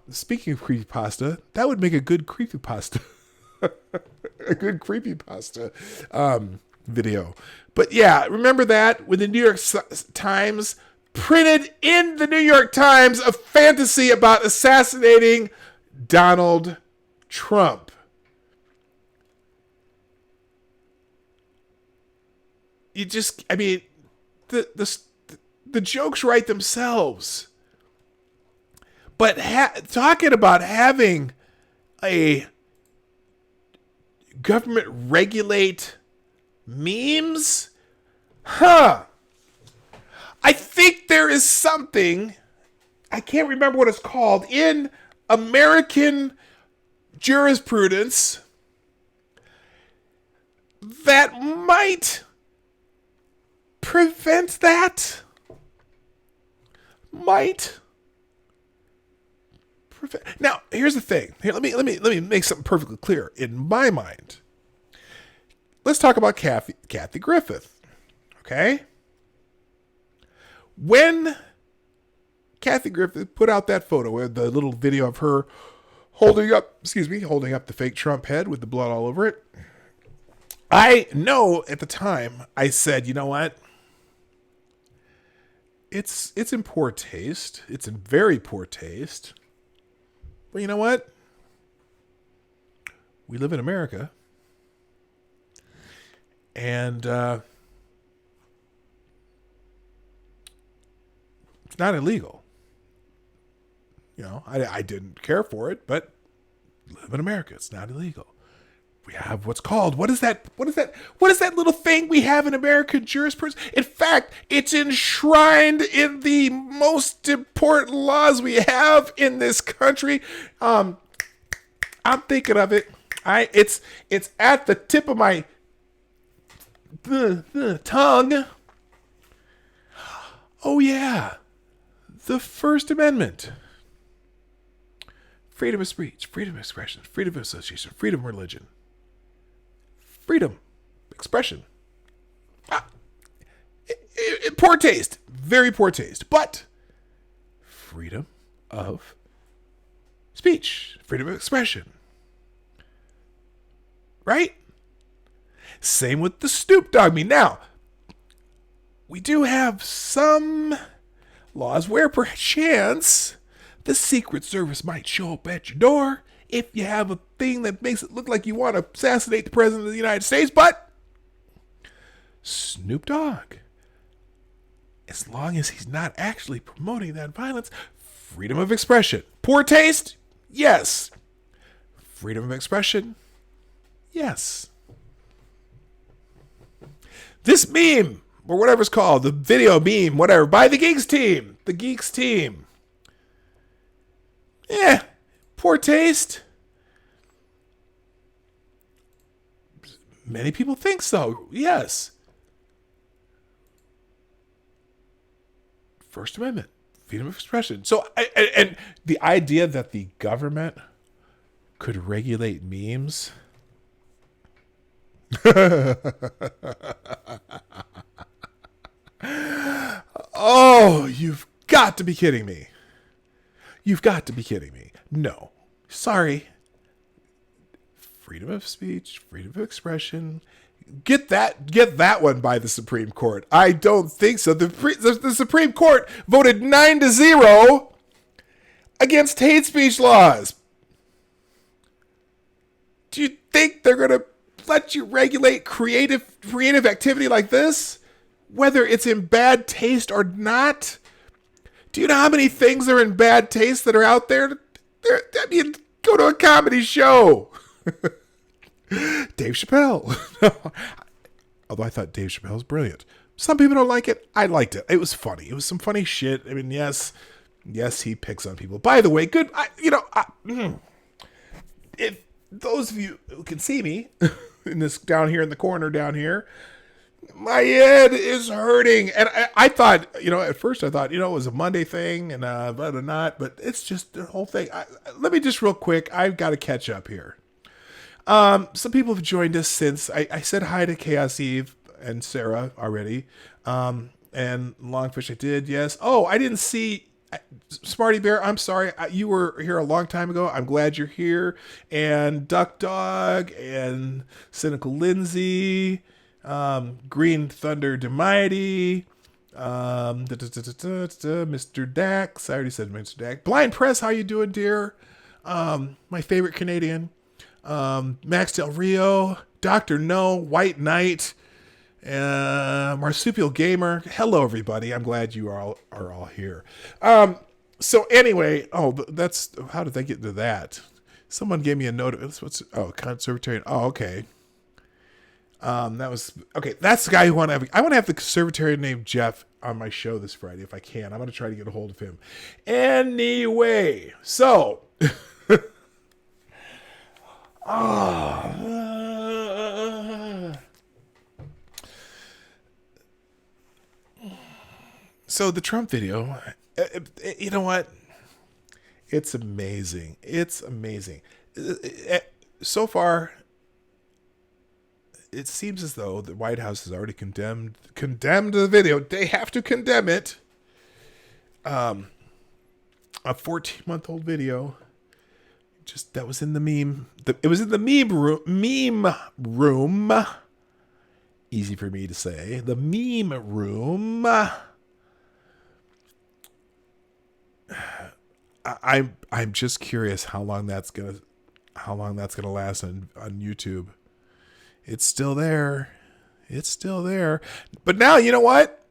speaking of creepypasta, that would make a good creepypasta. A good creepypasta video. But yeah, remember that when the New York Times printed in the New York Times a fantasy about assassinating Donald Trump. The jokes write themselves. But talking about having a government regulate memes? I think there is something, I can't remember what it's called, in American jurisprudence that might prevent that. Now, here's the thing. Here, let me make something perfectly clear in my mind. Let's talk about Kathy Griffith. Okay? When Kathy Griffith put out that photo, the little video of her holding up the fake Trump head with the blood all over it, I know at the time I said, you know what? It's in poor taste. It's in very poor taste. But you know what? We live in America. And it's not illegal. You know, I didn't care for it, but live in America. It's not illegal. We have what's called, what is that little thing we have in American jurisprudence? In fact, it's enshrined in the most important laws we have in this country. I'm thinking of it. It's at the tip of my tongue. Oh yeah. The First Amendment. Freedom of speech, freedom of expression, freedom of association, freedom of religion. Freedom, expression. Poor taste, very poor taste, but freedom of speech, freedom of expression. Right? Same with the Snoop Dogg meme. Now, we do have some laws where perchance the Secret Service might show up at your door if you have a thing that makes it look like you want to assassinate the President of the United States. But Snoop Dogg, as long as he's not actually promoting that violence, freedom of expression. Poor taste? Yes. Freedom of expression? Yes. This meme, or whatever it's called, the video meme, whatever, by the Geeks team. The Geeks team. Yeah, poor taste. Many people think so, yes. First Amendment, freedom of expression. So, and the idea that the government could regulate memes. Oh, you've got to be kidding me. You've got to be kidding me. No. Sorry. Freedom of speech, freedom of expression. Get that one by the Supreme Court. I don't think so. The Supreme Court voted 9-0 against hate speech laws. Do you think they're going to let you regulate creative activity like this, whether it's in bad taste or not? Do you know how many things are in bad taste that are out there? I mean, go to a comedy show. Dave Chappelle. Although I thought Dave Chappelle was brilliant. Some people don't like it. I liked it. It was funny. It was some funny shit. I mean, yes, he picks on people. By the way, good. If those of you who can see me in this down here in the corner down here, my head is hurting. And I thought, at first I thought, it was a Monday thing and but not. But it's just the whole thing. Let me just real quick. I've got to catch up here. Some people have joined us since I said hi to Chaos Eve and Sarah already. And Longfish I did, yes. Oh, I didn't see Smarty Bear. I'm sorry. You were here a long time ago. I'm glad you're here. And Duck Dog and Cynical Lindsay, Green Thunder Demighty, Mr. Dax. I already said Mr. Dax. Blind Press, how you doing, dear? My favorite Canadian. Max Del Rio, Dr. No, White Knight, Marsupial Gamer. Hello, everybody. I'm glad you are all here. So anyway, that's, how did they get into that? Someone gave me a note. Conservatarian. Oh, okay. That was, okay. That's the guy who I want to have the conservatarian named Jeff on my show this Friday if I can. I'm going to try to get a hold of him. Anyway, so... So the Trump video, you know what? It's amazing. It's amazing. So far, it seems as though the White House has already condemned the video. They have to condemn it. A 14-month-old video. Just that was in the meme. It was in the meme room. Easy for me to say. The meme room. I'm just curious how long that's gonna last on YouTube. It's still there. It's still there. But now, you know what?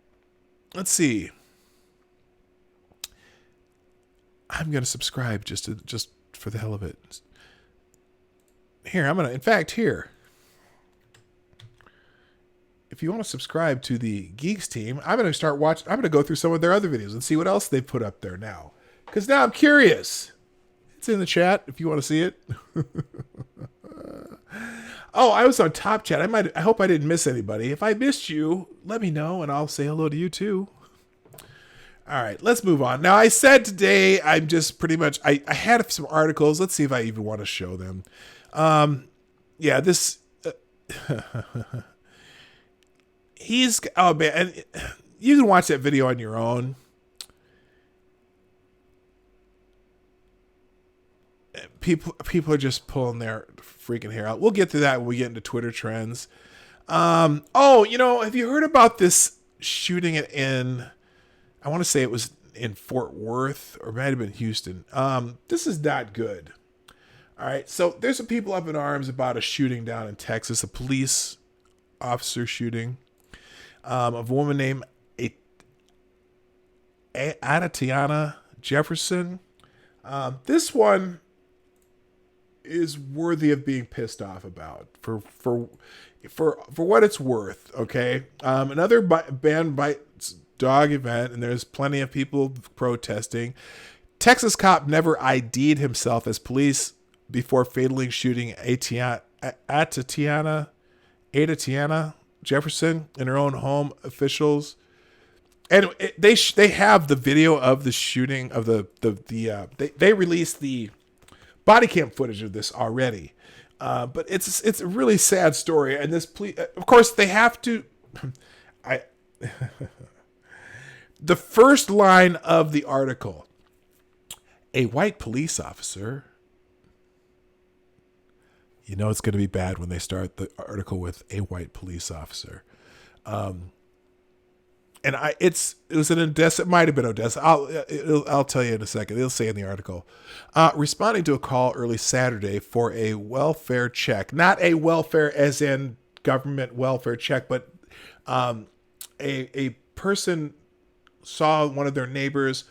Let's see. I'm gonna subscribe just for the hell of it. Here, if you want to subscribe to the Geeks team, I'm going to go through some of their other videos and see what else they've put up there now. Because now I'm curious. It's in the chat if you want to see it. Oh, I was on Top Chat. I hope I didn't miss anybody. If I missed you, let me know and I'll say hello to you too. All right, let's move on. Now, I said today, I'm just pretty much, I had some articles. Let's see if I even want to show them. This, oh man, and you can watch that video on your own. people are just pulling their freaking hair out. We'll get to that when we get into Twitter trends. Have you heard about this shooting in, I want to say it was in Fort Worth, or it might have been Houston. This is not good. All right, so there's some people up in arms about a shooting down in Texas, a police officer shooting of a woman named Adatiana Jefferson. This one is worthy of being pissed off about for what it's worth. Okay, another banned bites dog event, and there's plenty of people protesting. Texas cop never ID'd himself as police before fatally shooting Adatiana Jefferson in her own home. Officials, and they have the video of the shooting of they released the body cam footage of this already, but it's a really sad story. And this of course they have to. The first line of the article: a white police officer. You know it's going to be bad when they start the article with a white police officer. It was in Odessa. It might have been Odessa. I'll tell you in a second. It'll say in the article. Responding to a call early Saturday for a welfare check, not a welfare as in government welfare check, but a person saw one of their neighbors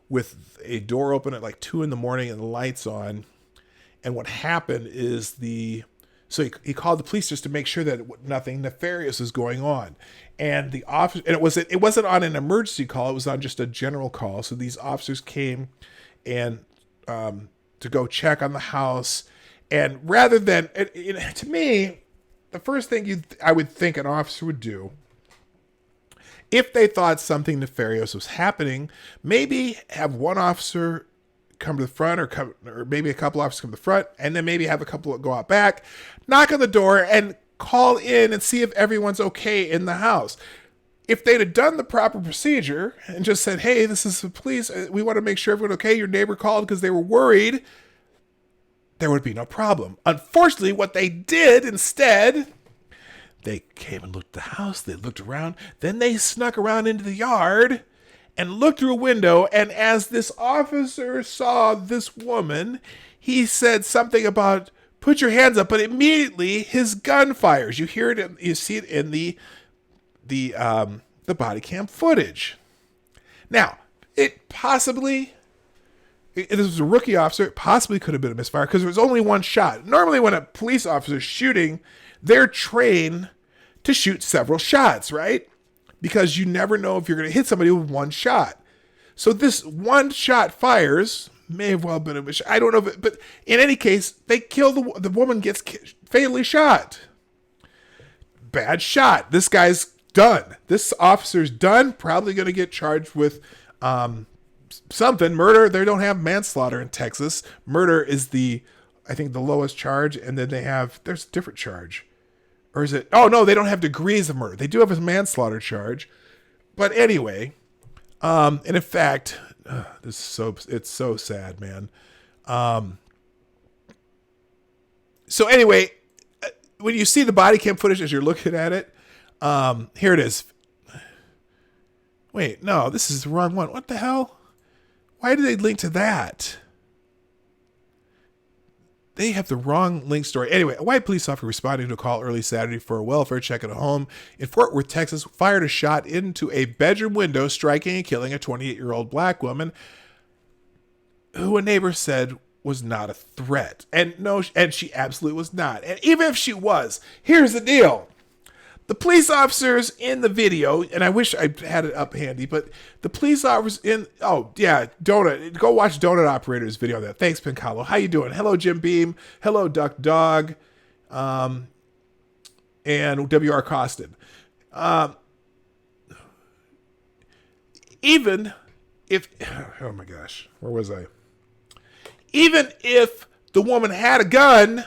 with a door open at like 2 a.m. and the lights on. And what happened is he called the police just to make sure that nothing nefarious was going on. And the officer, and it wasn't on an emergency call, it was on just a general call. So these officers came and to go check on the house. And rather than, to me, the first thing I would think an officer would do, if they thought something nefarious was happening, maybe have one officer come to the front, or maybe a couple officers come to the front, and then maybe have a couple go out back, knock on the door, and call in and see if everyone's okay in the house. If they'd have done the proper procedure and just said, hey, this is the police, we want to make sure everyone's okay, your neighbor called because they were worried, there would be no problem. Unfortunately, what they did instead, they came and looked at the house, they looked around, then they snuck around into the yard and looked through a window, and as this officer saw this woman, he said something about, put your hands up, but immediately his gun fires. You hear it, you see it in the body cam footage. Now, this was a rookie officer, it possibly could have been a misfire, because there was only one shot. Normally when a police officer is shooting, they're trained to shoot several shots, right? Because you never know if you're going to hit somebody with one shot. So this one shot fires, may have well been a mission. I don't know, but in any case, they kill the woman gets fatally shot. Bad shot. This guy's done. This officer's done. Probably going to get charged with something. Murder. They don't have manslaughter in Texas. Murder is I think the lowest charge, and then there's a different charge. Or is it? Oh, no, they don't have degrees of murder. They do have a manslaughter charge. But anyway, and in fact, it's so sad, man. So anyway, when you see the body cam footage as you're looking at it, here it is. Wait, no, this is the wrong one. What the hell? Why did they link to that? They have the wrong link story. Anyway, a white police officer responding to a call early Saturday for a welfare check at a home in Fort Worth, Texas, fired a shot into a bedroom window, striking and killing a 28-year-old black woman who a neighbor said was not a threat. And she absolutely was not. And even if she was, here's the deal. The police officers in the video, and I wish I had it up handy, but the police officers Donut, go watch Donut Operator's video of that. Thanks, Pincalo. How you doing? Hello, Jim Beam. Hello, Duck Dog. And W.R. Costin. Even if, oh my gosh, where was I? Even if the woman had a gun,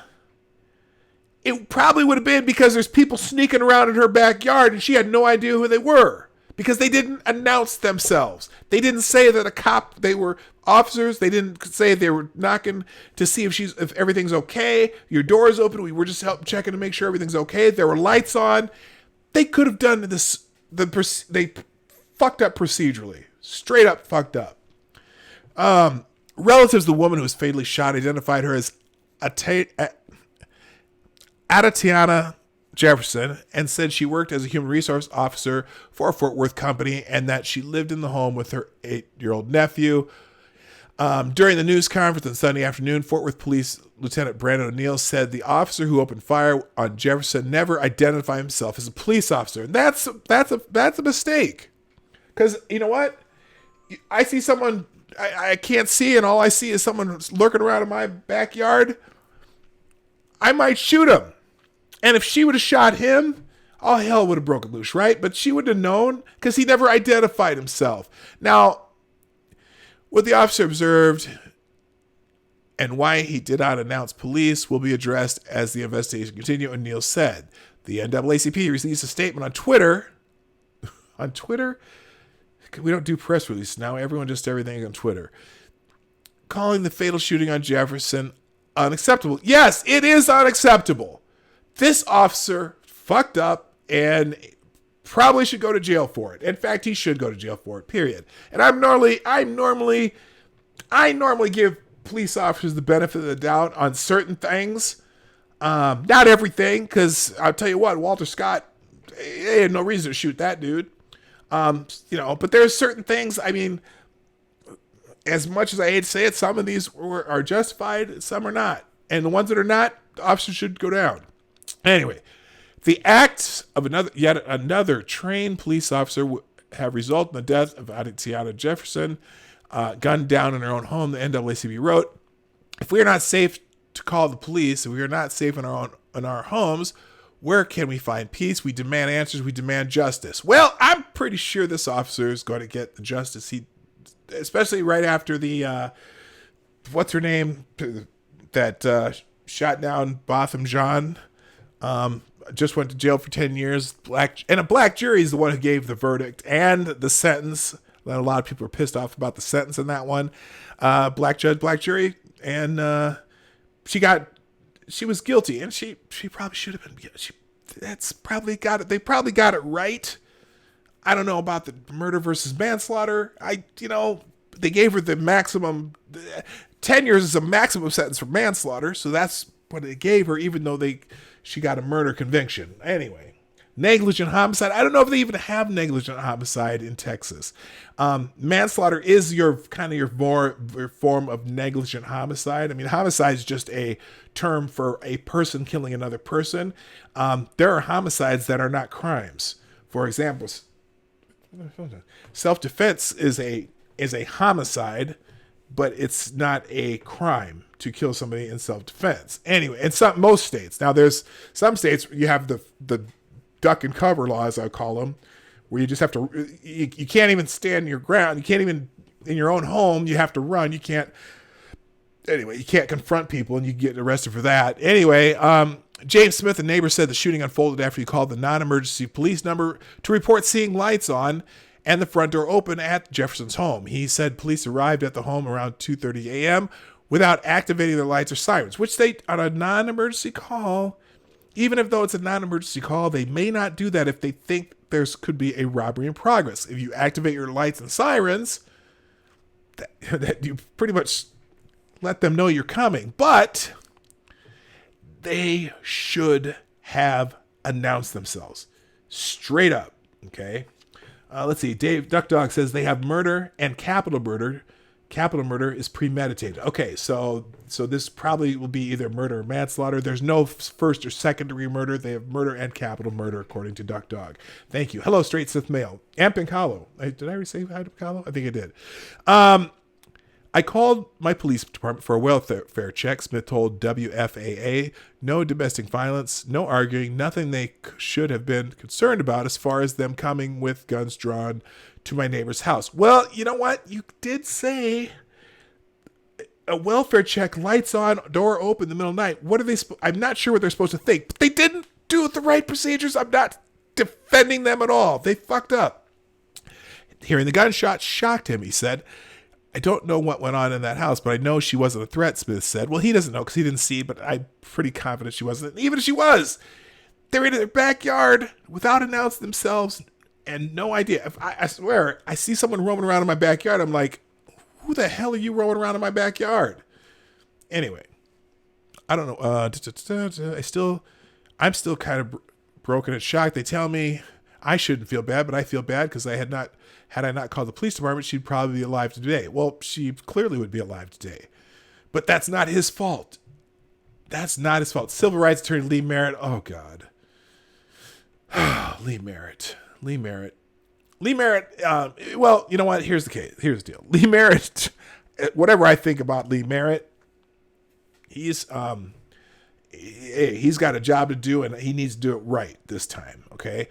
it probably would have been because there's people sneaking around in her backyard and she had no idea who they were. because they didn't announce themselves. They didn't say that they were officers. They didn't say they were knocking to see if everything's okay. Your door is open. We were just checking to make sure everything's okay. There were lights on. They could have done this. They fucked up procedurally. Straight up fucked up. Relatives of the woman who was fatally shot identified her as Adatiana Jefferson and said she worked as a human resource officer for a Fort Worth company and that she lived in the home with her 8-year-old nephew. During the news conference on Sunday afternoon, Fort Worth Police Lieutenant Brandon O'Neill said the officer who opened fire on Jefferson never identified himself as a police officer. And that's a mistake. Because you know what? I see someone I can't see, and all I see is someone lurking around in my backyard. I might shoot him. And if she would have shot him, all hell would have broken loose, right? But she wouldn't have known because he never identified himself. Now, what the officer observed and why he did not announce police will be addressed as the investigation continues, O'Neill said. The NAACP released a statement on Twitter. On Twitter? We don't do press releases now. Everyone just everything on Twitter. Calling the fatal shooting on Jefferson unacceptable. Yes, it is unacceptable. This officer fucked up and probably should go to jail for it. In fact, he should go to jail for it, period. And I normally give police officers the benefit of the doubt on certain things. Not everything, because I'll tell you what, Walter Scott, he had no reason to shoot that dude. But there's certain things, I mean, as much as I hate to say it, some of these are justified, some are not. And the ones that are not, the officers should go down. Anyway, the acts of yet another trained police officer have resulted in the death of Adatiana Jefferson, gunned down in her own home. The NAACP wrote, "If we are not safe to call the police, if we are not safe in our homes, where can we find peace? We demand answers. We demand justice." Well, I'm pretty sure this officer is going to get the justice especially right after the what's her name that shot down Botham Jean. Just went to jail for 10 years. A black jury is the one who gave the verdict and the sentence. A lot of people are pissed off about the sentence in that one. Black judge, black jury, and she was guilty, and she probably should have been. That's probably got it. They probably got it right. I don't know about the murder versus manslaughter. They gave her the maximum. 10 years is a maximum sentence for manslaughter, so that's what they gave her, even though she got a murder conviction. Anyway, negligent homicide. I don't know if they even have negligent homicide in Texas. Manslaughter is your form of negligent homicide. I mean, homicide is just a term for a person killing another person. There are homicides that are not crimes. For example, self-defense is a homicide, but it's not a crime to kill somebody in self-defense. Anyway, in most states. Now, there's some states where you have the duck and cover laws, I call them, where you just have to, you can't even stand your ground. You can't even, in your own home, you have to run. You can't confront people and you get arrested for that. Anyway, James Smith, a neighbor, said the shooting unfolded after he called the non-emergency police number to report seeing lights on and the front door open at Jefferson's home. He said police arrived at the home around 2:30 a.m. without activating their lights or sirens, which they, on a non-emergency call, even if though it's a non-emergency call, they may not do that if they think there could be a robbery in progress. If you activate your lights and sirens, that you pretty much let them know you're coming. But they should have announced themselves straight up. Okay. Let's see. Dave Duck Dog says they have murder and capital murder. Capital murder is premeditated. Okay, so this probably will be either murder or manslaughter. There's no first or secondary murder. They have murder and capital murder, according to Duck Dog. Thank you. Hello, Straight Sith Mail. And Pink Hollow. Did I already say hi to Pink Hollow? I think I did. I called my police department for a welfare check, Smith told WFAA. No domestic violence, no arguing, nothing they should have been concerned about as far as them coming with guns drawn to my neighbor's house. Well, you know what? You did say a welfare check, lights on, door open in the middle of the night. What are they? I'm not sure what they're supposed to think, but they didn't do the right procedures. I'm not defending them at all. They fucked up. Hearing the gunshot shocked him, he said. I don't know what went on in that house, but I know she wasn't a threat, Smith said. Well, he doesn't know because he didn't see, but I'm pretty confident she wasn't. Even if she was, they were in their backyard without announcing themselves and no idea. If I swear, I see someone roaming around in my backyard, I'm like, who the hell are you roaming around in my backyard? Anyway, I don't know. I'm still kind of broken and shocked. They tell me I shouldn't feel bad, but I feel bad because had I not called the police department, she'd probably be alive today. Well, she clearly would be alive today, but that's not his fault. That's not his fault. Civil rights attorney Lee Merritt. Oh God. Lee Merritt. Well, you know what? Here's the case. Here's the deal. Lee Merritt, whatever I think about Lee Merritt, he's got a job to do and he needs to do it right this time. Okay.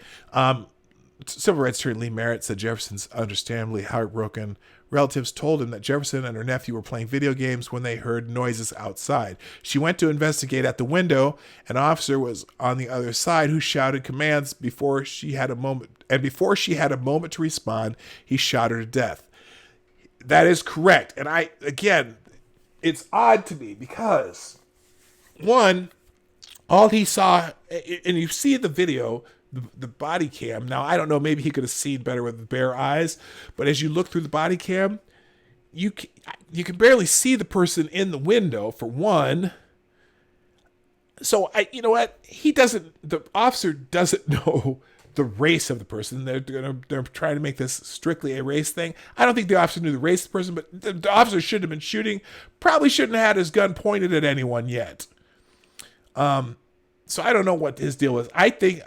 Civil rights attorney Lee Merritt said Jefferson's understandably heartbroken relatives told him that Jefferson and her nephew were playing video games when they heard noises outside. She went to investigate at the window. An officer was on the other side who shouted commands before she had a moment. And before she had a moment to respond, he shot her to death. That is correct. And again, it's odd to me because one, all he saw, and you see the video, the body cam. Now, I don't know, maybe he could have seen better with bare eyes, but as you look through the body cam, you can barely see the person in the window, for one. So, you know what? The officer doesn't know the race of the person. They're trying to make this strictly a race thing. I don't think the officer knew the race of the person, but the officer shouldn't have been shooting. Probably shouldn't have had his gun pointed at anyone yet. So I don't know what his deal is. I think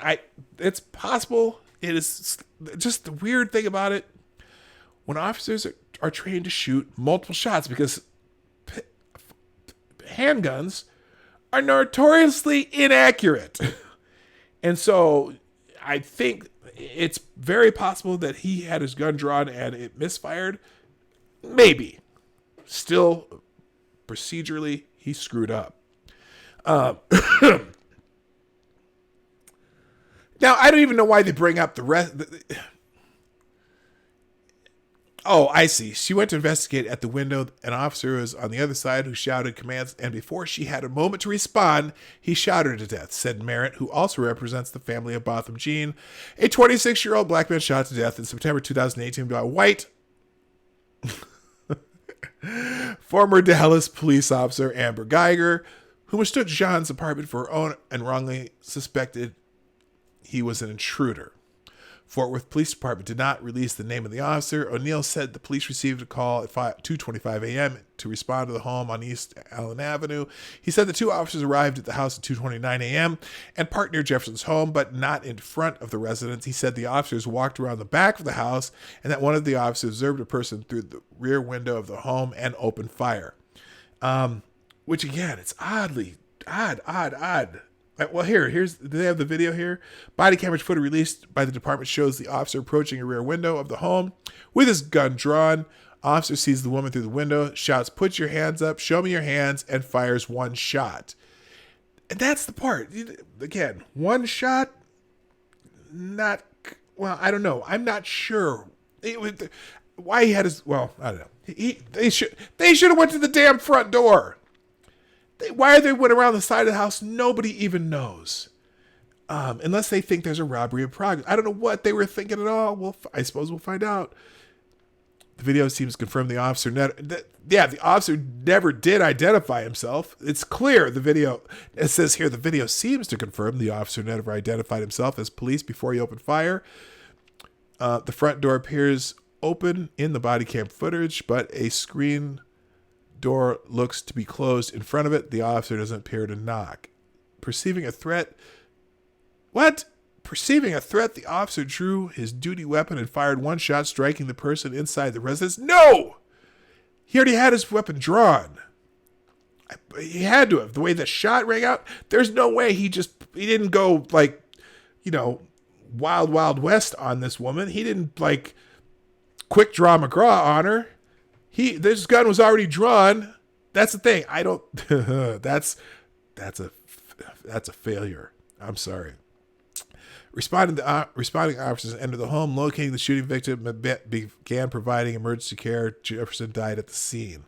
it's possible. It is just the weird thing about it. When officers are trained to shoot multiple shots, because handguns are notoriously inaccurate. And so I think it's very possible that he had his gun drawn and it misfired. Maybe. Still, procedurally, he screwed up. Now, I don't even know why they bring up the rest. Oh, I see. She went to investigate at the window. An officer was on the other side who shouted commands, and before she had a moment to respond, he shot her to death, said Merritt, who also represents the family of Botham Jean, a 26-year-old black man shot to death in September 2018 by a white former Dallas police officer, Amber Geiger, who mistook Jean's apartment for her own and wrongly suspected he was an intruder. Fort Worth Police Department did not release the name of the officer. O'Neill said the police received a call at 2:25 a.m. to respond to the home on East Allen Avenue. He said the two officers arrived at the house at 2:29 a.m. and parked near Jefferson's home, but not in front of the residence. He said the officers walked around the back of the house and that one of the officers observed a person through the rear window of the home and opened fire. Which again, it's odd. Well, do they have the video here? Body camera footage released by the department shows the officer approaching a rear window of the home with his gun drawn. Officer sees the woman through the window, shouts, "Put your hands up, show me your hands," and fires one shot. And that's the part. Again, one shot, I don't know. I'm not sure. Why he had his, I don't know. They should have went to the damn front door. Why they went around the side of the house, nobody even knows. Unless they think there's a robbery in progress. I don't know what they were thinking at all. I suppose we'll find out. The video seems to confirm the officer. The officer never did identify himself. It's clear the video, it says here, the video seems to confirm the officer never identified himself as police before he opened fire. The front door appears open in the body cam footage, but a screen door looks to be closed in front of it. The officer doesn't appear to knock. Perceiving a threat, the officer drew his duty weapon and fired one shot, striking the person inside the residence. No! He already had his weapon drawn. He had to have. The way the shot rang out, there's no way he didn't go wild, wild west on this woman. He didn't quick draw McGraw on her. This gun was already drawn. That's the thing. I don't. that's a failure. I'm sorry. Responding officers entered the home, locating the shooting victim, and began providing emergency care. Jefferson died at the scene.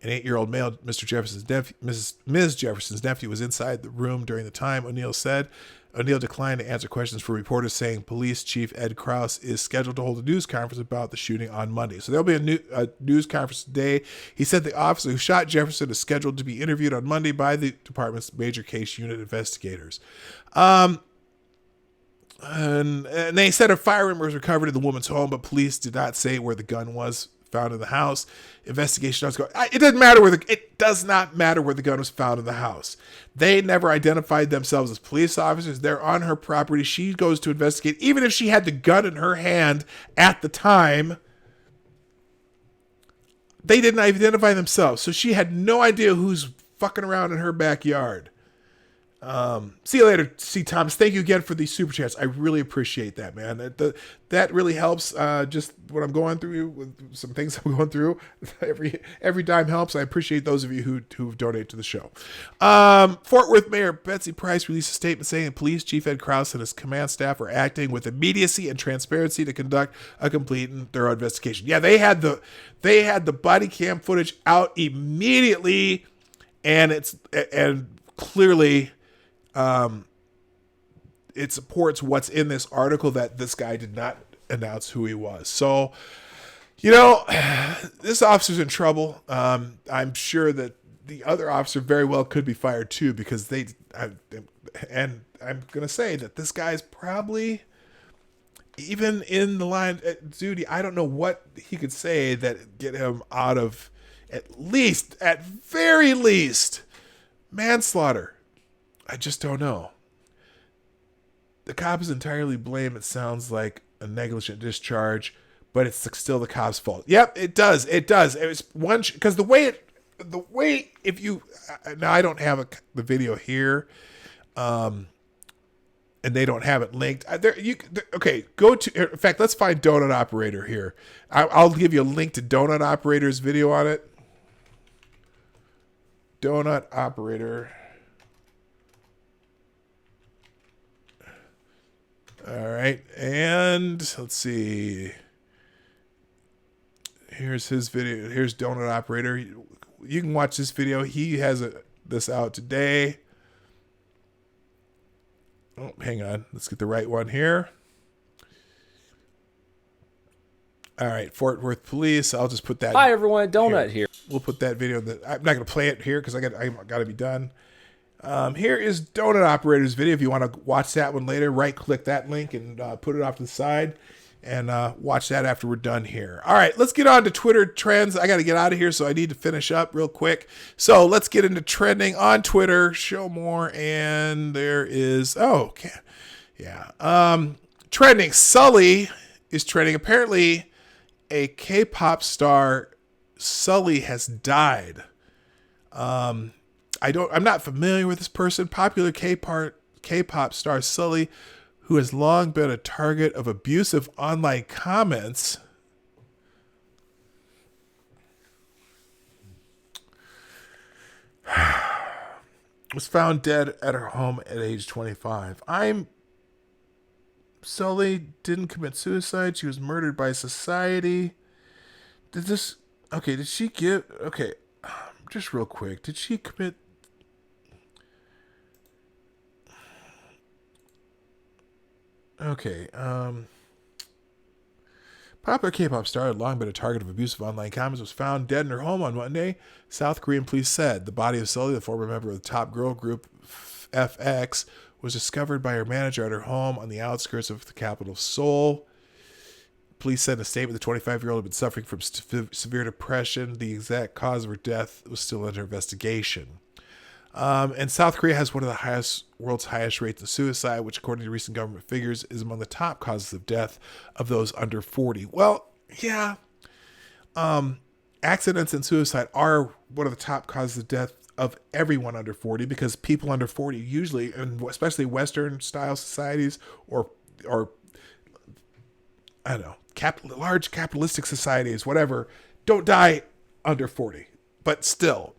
An 8-year-old male, Ms. Jefferson's nephew, was inside the room during the time, O'Neill said. O'Neill declined to answer questions for reporters, saying Police Chief Ed Krause is scheduled to hold a news conference about the shooting on Monday. So there'll be a news conference today. He said the officer who shot Jefferson is scheduled to be interviewed on Monday by the department's major case unit investigators. And they said a firearm was recovered in the woman's home, but police did not say where the gun was found in the house. Investigation was going. It does not matter where the gun was found in the house. They never identified themselves as police officers. They're on her property. She goes to investigate. Even if she had the gun in her hand at the time, they didn't identify themselves. So she had no idea who's fucking around in her backyard. See you later, C. Thomas. Thank you again for these super chats. I really appreciate that, man. That really helps. Just what I'm going through, with some things I'm going through. Every dime helps. I appreciate those of you who donate to the show. Fort Worth Mayor Betsy Price released a statement saying Police Chief Ed Krause and his command staff are acting with immediacy and transparency to conduct a complete and thorough investigation. Yeah, they had the body cam footage out immediately, and clearly. It supports what's in this article that this guy did not announce who he was. So, this officer's in trouble. I'm sure that the other officer very well could be fired too, because and I'm going to say that this guy's probably even in the line of duty. I don't know what he could say that get him out of at very least manslaughter. I just don't know. The cop is entirely blamed. It sounds like a negligent discharge, but it's still the cop's fault. Yep, it does. It does. It was one because the way if you now I don't have the video here, and they don't have it linked. Okay, go to. In fact, let's find Donut Operator here. I'll give you a link to Donut Operator's video on it. Donut Operator. All right, and let's see. Here's his video. Here's Donut Operator. You can watch this video. He has this out today. Oh, hang on. Let's get the right one here. All right, Fort Worth Police. I'll just put that. Hi, everyone. Donut here. We'll put that video. I'm not going to play it here because I got to be done. Here is Donut Operator's video. If you want to watch that one later, right-click that link and put it off to the side and watch that after we're done here. All right, let's get on to Twitter trends. I got to get out of here, so I need to finish up real quick. So let's get into trending on Twitter. Show more, and there is... Oh, okay. Yeah. Trending. Sully is trending. Apparently, a K-pop star, Sully, has died. I'm not familiar with this person. Popular K-pop star Sully, who has long been a target of abusive online comments, was found dead at her home at age 25. Sully didn't commit suicide. She was murdered by society. Just real quick. Did she commit... Okay, popular K-pop star had long been a target of abusive online comments, was found dead in her home on Monday, South Korean police said. The body of Sully, the former member of the top girl group FX, was discovered by her manager at her home on the outskirts of the capital, Seoul. Police said in a statement the 25-year-old had been suffering from severe depression. The exact cause of her death was still under investigation. And South Korea has one of the world's highest rates of suicide, which, according to recent government figures, is among the top causes of death of those under 40. Well, yeah. Accidents and suicide are one of the top causes of death of everyone under 40, because people under 40 usually, and especially Western style societies or I don't know, large capitalistic societies, whatever, don't die under 40. But still,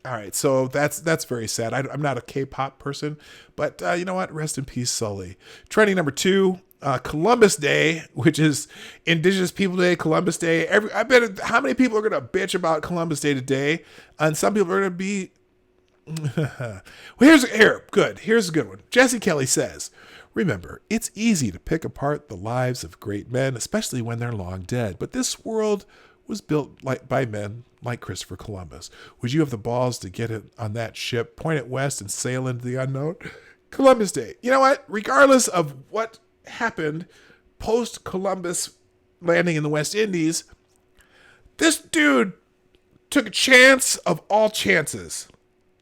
All right, so that's very sad. I'm not a K-pop person, but you know what? Rest in peace, Sully. Trending number 2, Columbus Day, which is Indigenous People Day, Columbus Day. I bet how many people are going to bitch about Columbus Day today, and some people are going to be. Well, here's a good one. Jesse Kelly says, "Remember, it's easy to pick apart the lives of great men, especially when they're long dead. But this world was built by men like Christopher Columbus. Would you have the balls to get it on that ship, point it west, and sail into the unknown?" Columbus Day. You know what? Regardless of what happened post Columbus landing in the West Indies, this dude took a chance of all chances,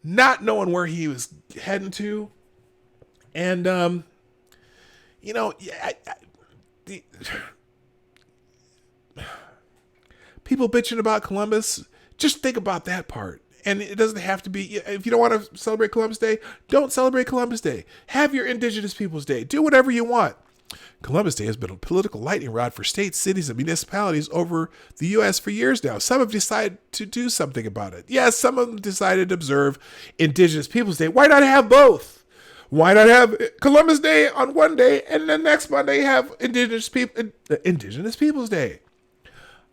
not knowing where he was heading to. And, people bitching about Columbus, just think about that part. And it doesn't have to be, if you don't want to celebrate Columbus Day, don't celebrate Columbus Day. Have your Indigenous Peoples Day. Do whatever you want. Columbus Day has been a political lightning rod for states, cities, and municipalities over the U.S. for years now. Some have decided to do something about it. Yes, some of them decided to observe Indigenous Peoples Day. Why not have both? Why not have Columbus Day on one day and then next Monday have Indigenous Peoples Day?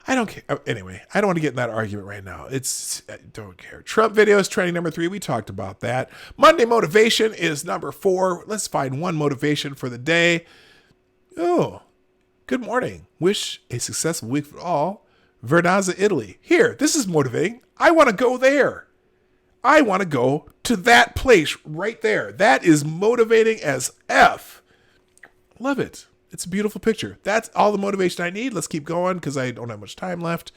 I don't care. Anyway, I don't want to get in that argument right now. I don't care. Trump videos trending number 3. We talked about that. Monday motivation is number 4. Let's find one motivation for the day. Oh, good morning. Wish a successful week for all. Vernazza, Italy. Here, this is motivating. I want to go there. I want to go to that place right there. That is motivating as F. Love it. It's a beautiful picture. That's all the motivation I need. Let's keep going because I don't have much time left.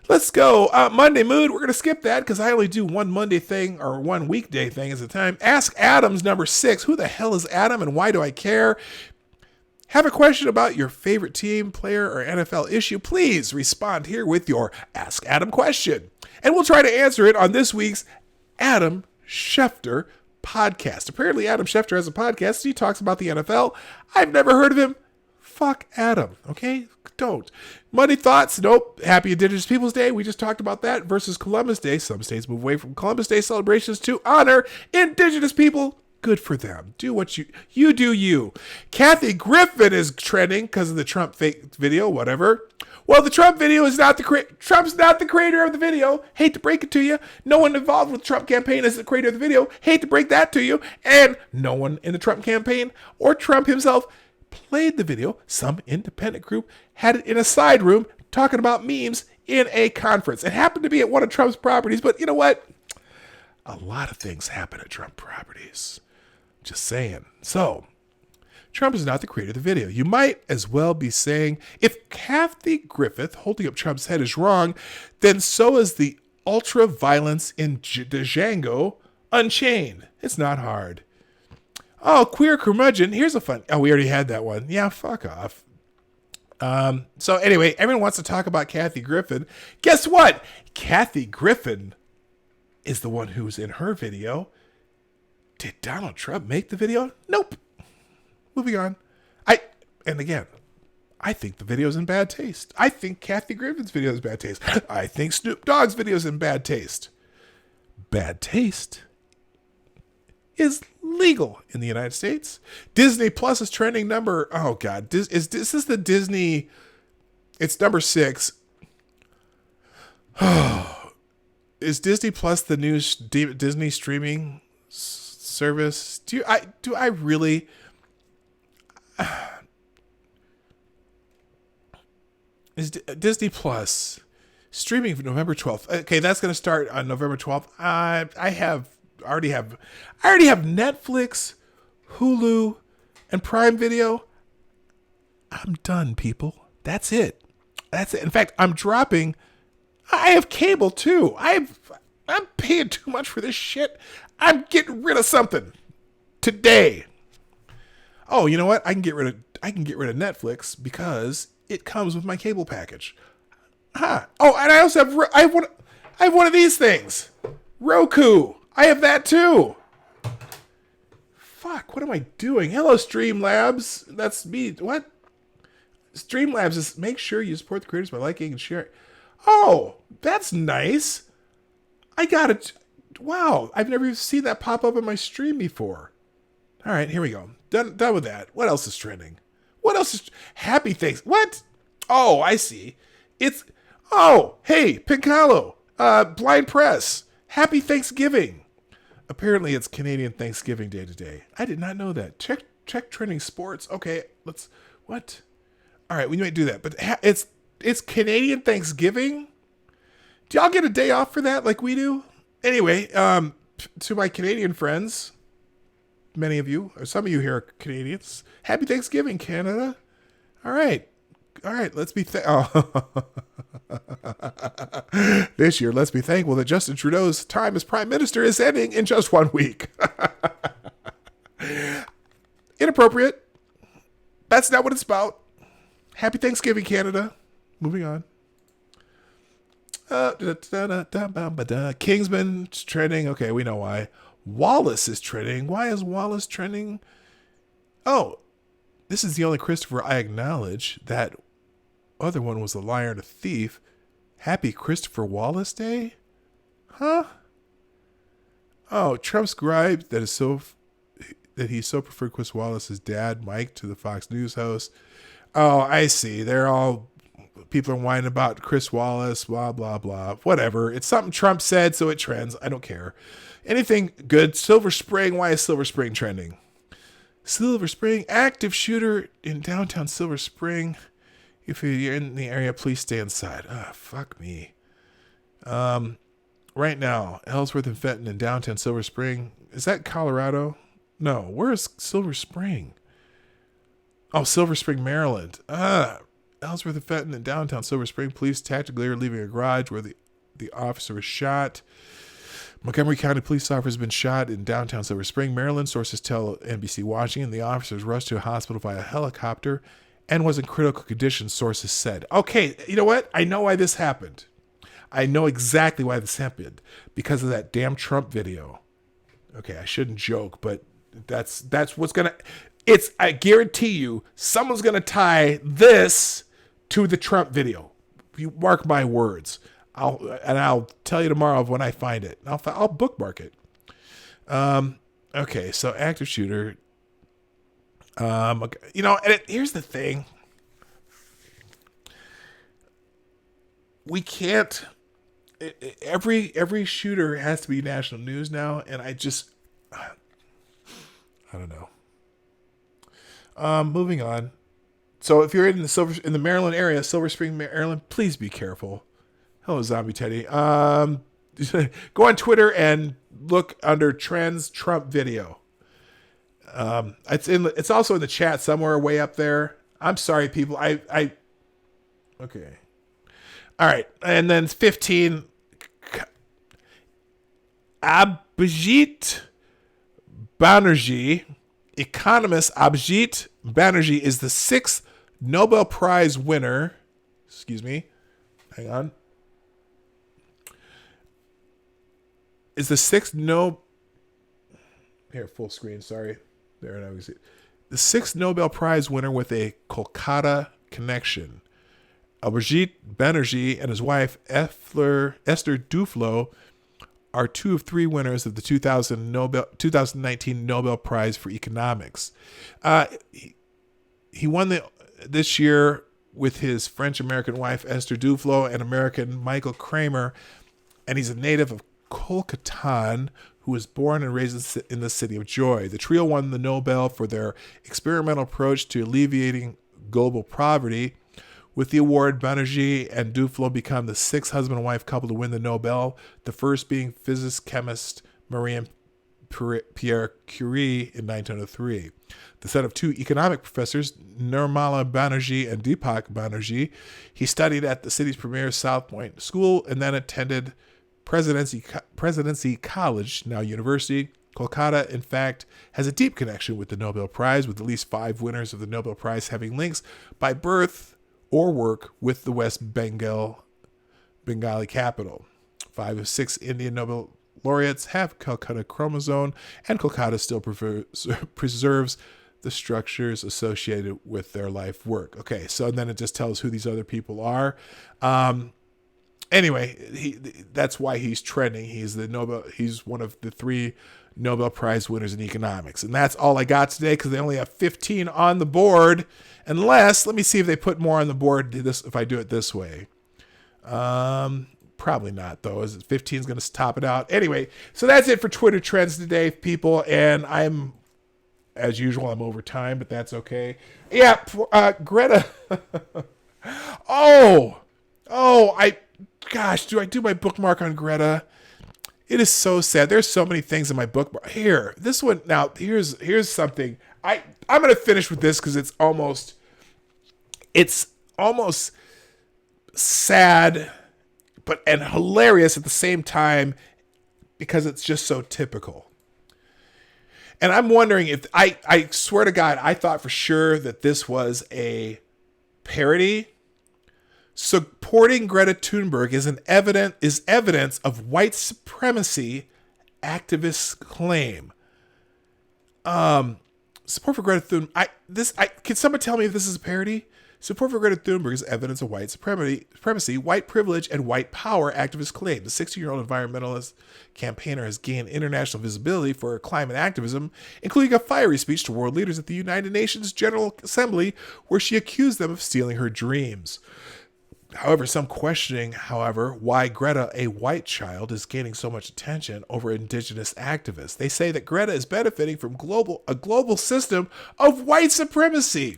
Let's go. Monday mood. We're going to skip that because I only do one Monday thing or one weekday thing at a time. Ask Adam's number 6. Who the hell is Adam and why do I care? Have a question about your favorite team, player, or NFL issue? Please respond here with your Ask Adam question. And we'll try to answer it on this week's Adam Schefter podcast. Apparently Adam Schefter has a podcast. He talks about the NFL. I've never heard of him. Fuck Adam. Okay? Don't. Monday thoughts. Nope. Happy Indigenous Peoples Day. We just talked about that. Versus Columbus Day. Some states move away from Columbus Day celebrations to honor Indigenous people. Good for them. Do what you do you. Kathy Griffin is trending because of the Trump fake video, whatever. Well, the Trump video is not Trump's not the creator of the video. Hate to break it to you. No one involved with the Trump campaign is the creator of the video. Hate to break that to you. And no one in the Trump campaign or Trump himself played the video. Some independent group had it in a side room talking about memes in a conference. It happened to be at one of Trump's properties, but you know what? A lot of things happen at Trump properties. Just saying. So, Trump is not the creator of the video. You might as well be saying, if Kathy Griffith holding up Trump's head is wrong, then so is the ultra-violence in Django Unchained. It's not hard. Oh, queer curmudgeon. Here's a fun... Oh, we already had that one. Yeah, fuck off. So anyway, everyone wants to talk about Kathy Griffin. Guess what? Kathy Griffin is the one who's in her video. Did Donald Trump make the video? Nope. Moving on. And again, I think the video's in bad taste. I think Kathy Griffin's video is bad taste. I think Snoop Dogg's video is in bad taste. Bad taste is legal in the United States. Disney Plus is trending number... Oh, God. This is the Disney... It's number 6. Is Disney Plus the new Disney streaming service? Do I really... Is Disney Plus streaming for November 12th? Okay, that's going to start on November 12th. I already have Netflix, Hulu, and Prime Video. I'm done, people. That's it. In fact, I'm dropping. I have cable too. I'm paying too much for this shit. I'm getting rid of something today. Oh, you know what? I can get rid of Netflix because it comes with my cable package. Oh, and I also have one of these things. Roku. I have that too. Fuck, what am I doing? Hello, Streamlabs. That's me. What? Streamlabs is make sure you support the creators by liking and sharing. Oh, that's nice. I got it. Wow, I've never seen that pop up on my stream before. All right, here we go. Done with that. What else is trending? What else is happy things? What? Oh, I see. It's hey, Pincalo, Blind Press. Happy Thanksgiving. Apparently, it's Canadian Thanksgiving Day today. I did not know that. Check trending sports. Okay, what? All right, we might do that. But it's Canadian Thanksgiving. Do y'all get a day off for that like we do? Anyway, to my Canadian friends, many of you, or some of you here are Canadians. Happy Thanksgiving, Canada. All right, let's be this year, let's be thankful that Justin Trudeau's time as Prime Minister is ending in just 1 week. Inappropriate. That's not what it's about. Happy Thanksgiving, Canada. Moving on. Kingsman's trending. Okay, we know why. Wallace is trending. Why is Wallace trending? Oh, this is the only Christopher I acknowledge. That other one was a liar and a thief. Happy Christopher Wallace Day? Huh? Oh, Trump scribed that he so preferred Chris Wallace's dad, Mike, to the Fox News host. Oh, I see. People are whining about Chris Wallace, blah, blah, blah. Whatever. It's something Trump said, so it trends. I don't care. Anything good. Silver Spring. Why is Silver Spring trending? Silver Spring. Active shooter in downtown Silver Spring. If you're in the area, please stay inside. Fuck me. Right now, Ellsworth and Fenton in downtown Silver Spring. Is that Colorado? No. Where is Silver Spring? Oh, Silver Spring, Maryland. Ellsworth and Fenton in downtown Silver Spring. Police tactically are leaving a garage where the officer was shot. Montgomery County police officer has been shot in downtown Silver Spring, Maryland. Sources tell NBC Washington the officer was rushed to a hospital via helicopter and was in critical condition, sources said. Okay, you know what? I know why this happened. I know exactly why this happened. Because of that damn Trump video. Okay, I shouldn't joke, but that's what's going to... I guarantee you, someone's going to tie this to the Trump video. You mark my words. I'll tell you tomorrow when I find it. I'll bookmark it. Okay, so active shooter. Here's the thing. We can't. Every shooter has to be national news now, and I don't know. Moving on. So if you're in the Maryland area, Silver Spring, Maryland, please be careful. Hello, Zombie Teddy. Go on Twitter and look under trends Trump video. It's also in the chat somewhere way up there. I'm sorry, people. Okay. All right, and then 15. Abhijit Banerjee. Economist Abhijit Banerjee is the 6th Nobel Prize winner. Excuse me. Hang on. Is the 6th Here, full screen, sorry. There, now we see it. The 6th Nobel Prize winner with a Kolkata connection. Abhijit Banerjee and his wife Esther Duflo are 2 of 3 winners of the 2019 Nobel Prize for Economics. He won this year with his French-American wife Esther Duflo and American Michael Kramer, and he's a native of Kolkatan who was born and raised in the City of Joy. The trio won the Nobel for their experimental approach to alleviating global poverty. With the award, Banerjee and Duflo become the 6th husband and wife couple to win the Nobel, the first being physicist-chemist Marie Pierre Curie in 1903. The son of 2 economic professors, Nirmala Banerjee and Deepak Banerjee, he studied at the city's premier South Point School and then attended Presidency College, now university. Kolkata, in fact, has a deep connection with the Nobel Prize, with at least 5 winners of the Nobel Prize having links by birth or work with the West Bengali capital. 5 of 6 Indian Nobel laureates have Calcutta chromosome, and Kolkata still preserves the structures associated with their life work. Okay, so then it just tells who these other people are. anyway, that's why he's trending. He's one of the 3 Nobel Prize winners in economics. And that's all I got today because they only have 15 on the board. Let me see if they put more on the board if I do it this way. Probably not, though, as 15 is going to top it out. Anyway, so that's it for Twitter Trends today, people. And as usual, I'm over time, but that's okay. Yeah, Greta. Gosh, do I do my bookmark on Greta? It is so sad. There's so many things in my bookmark. Here, this one. Now, here's something. I'm going to finish with this because it's almost sad, and hilarious at the same time because it's just so typical. And I'm wondering if I swear to God, I thought for sure that this was a parody. Supporting Greta Thunberg is evidence of white supremacy activists claim. Support for Greta Thunberg. Can someone tell me if this is a parody? Support for Greta Thunberg is evidence of white supremacy, white privilege, and white power, activists claim. The 60-year-old environmentalist campaigner has gained international visibility for her climate activism, including a fiery speech to world leaders at the United Nations General Assembly, where she accused them of stealing her dreams. However, some questioning, why Greta, a white child, is gaining so much attention over indigenous activists. They say that Greta is benefiting from a global system of white supremacy,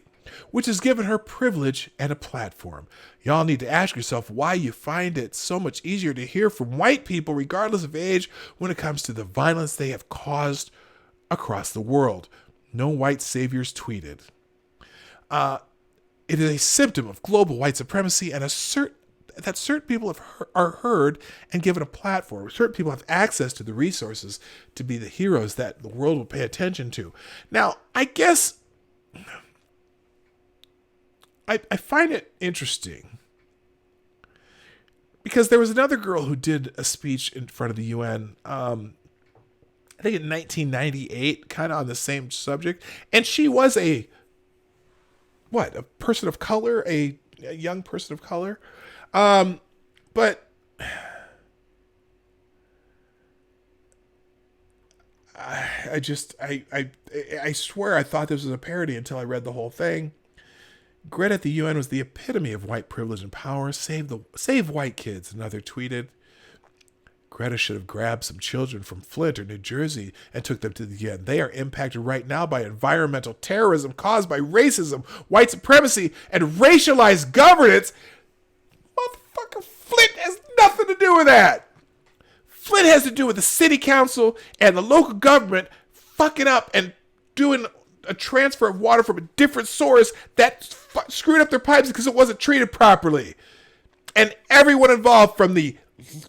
which has given her privilege and a platform. Y'all need to ask yourself why you find it so much easier to hear from white people, regardless of age, when it comes to the violence they have caused across the world. No white saviors tweeted. It is a symptom of global white supremacy and that certain people are heard and given a platform. Certain people have access to the resources to be the heroes that the world will pay attention to. Now, I guess I find it interesting because there was another girl who did a speech in front of the UN, I think in 1998, kind of on the same subject. And she was a person of color, a young person of color. But I swear I thought this was a parody until I read the whole thing. Greta at the UN was the epitome of white privilege and power. Save white kids, another tweeted. Greta should have grabbed some children from Flint or New Jersey and took them to the UN. They are impacted right now by environmental terrorism caused by racism, white supremacy, and racialized governance. Motherfucker, Flint has nothing to do with that. Flint has to do with the city council and the local government fucking up and doing a transfer of water from a different source that screwed up their pipes because it wasn't treated properly. And everyone involved, from the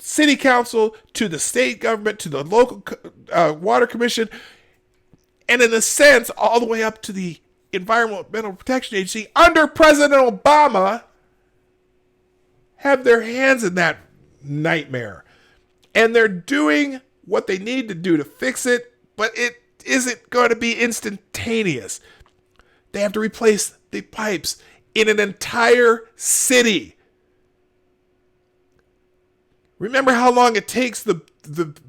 city council to the state government to the local water commission, and in a sense all the way up to the Environmental Protection Agency under President Obama, have their hands in that nightmare. And they're doing what they need to do to fix it, but it isn't going to be instantaneous. They have to replace the pipes in an entire city. Remember how long it takes the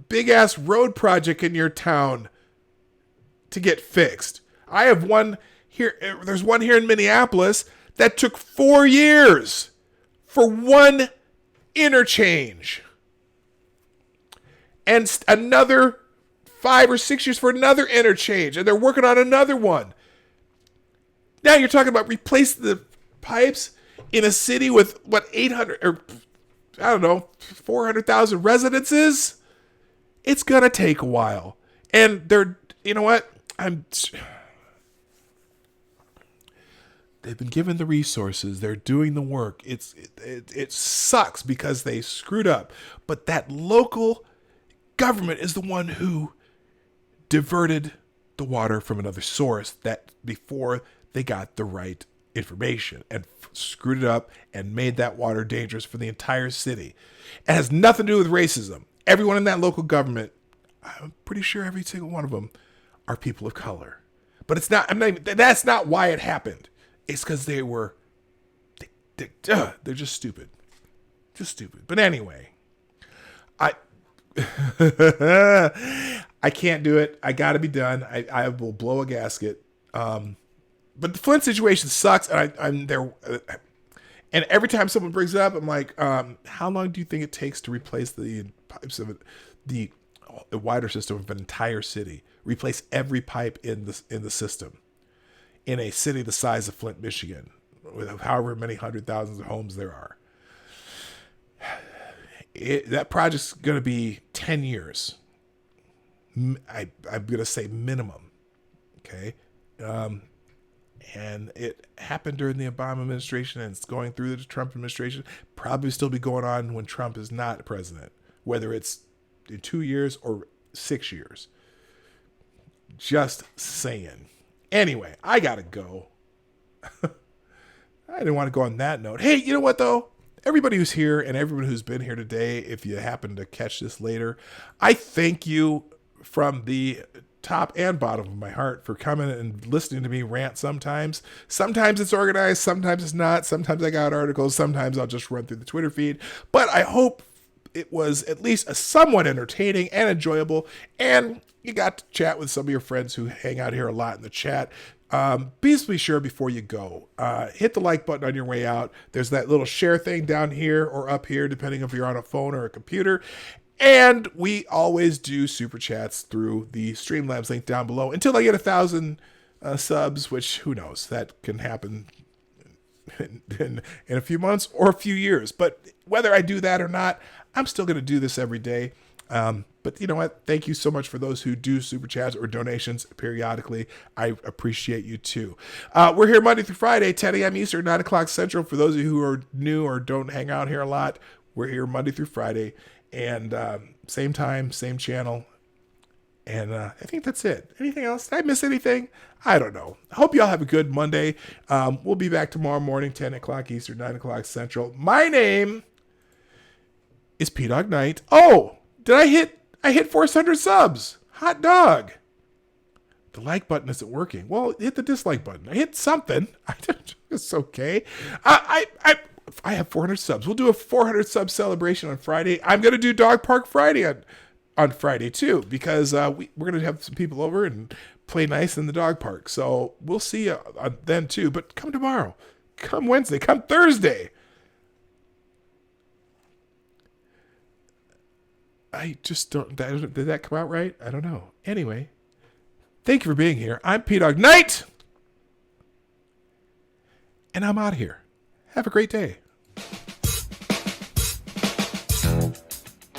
big-ass road project in your town to get fixed. I have one here. There's one here in Minneapolis that took 4 years for one interchange. And another 5 or 6 years for another interchange. And they're working on another one. Now you're talking about replacing the pipes in a city with, 800 or 400,000 residences? It's going to take a while. And you know what? They've been given the resources. They're doing the work. It sucks because they screwed up. But that local government is the one who diverted the water from another source that before they got the right information and screwed it up and made that water dangerous for the entire city. It has nothing to do with racism. Everyone in that local government, I'm pretty sure every single one of them are people of color. But it's not. That's not why it happened. It's because they're just stupid. Just stupid. But anyway, I I can't do it. I got to be done. I will blow a gasket. But the Flint situation sucks, and I'm there. And every time someone brings it up, I'm like, how long do you think it takes to replace the pipes of the wider system of an entire city? Replace every pipe in the system in a city the size of Flint, Michigan, with however many hundred thousands of homes there are. That project's going to be 10 years. I'm going to say minimum. Okay. And it happened during the Obama administration, and it's going through the Trump administration. Probably still be going on when Trump is not president, whether it's in 2 years or 6 years. Just saying. Anyway, I got to go. I didn't want to go on that note. Hey, you know what, though? Everybody who's here and everyone who's been here today, if you happen to catch this later, I thank you from the top and bottom of my heart for coming and listening to me rant sometimes. Sometimes it's organized, sometimes it's not. Sometimes I got articles, sometimes I'll just run through the Twitter feed. But I hope it was at least a somewhat entertaining and enjoyable, and you got to chat with some of your friends who hang out here a lot in the chat. Please be sure before you go, hit the like button on your way out. There's that little share thing down here or up here, depending if you're on a phone or a computer. And we always do super chats through the Streamlabs link down below until I get 1,000 subs, which who knows, that can happen in a few months or a few years. But whether I do that or not, I'm still going to do this every day. But you know what? Thank you so much for those who do super chats or donations periodically. I appreciate you too. We're here Monday through Friday, 10 a.m. Eastern, 9 o'clock Central. For those of you who are new or don't hang out here a lot, we're here Monday through Friday. And same time, same channel. And I think that's it. Anything else? Did I miss anything? I don't know. I hope y'all have a good Monday. We'll be back tomorrow morning, 10 o'clock Eastern, 9 o'clock Central. My name is P-Dog Knight. Oh, did I hit 400 subs. Hot dog. The like button isn't working. Well, hit the dislike button. I hit something. It's okay. I have 400 subs. We'll do a 400 sub celebration on Friday. I'm going to do Dog Park Friday on Friday too, because we're going to have some people over and play nice in the dog park. So we'll see you then too. But come tomorrow. Come Wednesday. Come Thursday. I just don't... Did that come out right? I don't know. Anyway, thank you for being here. I'm P-Dog Knight. And I'm out of here. Have a great day.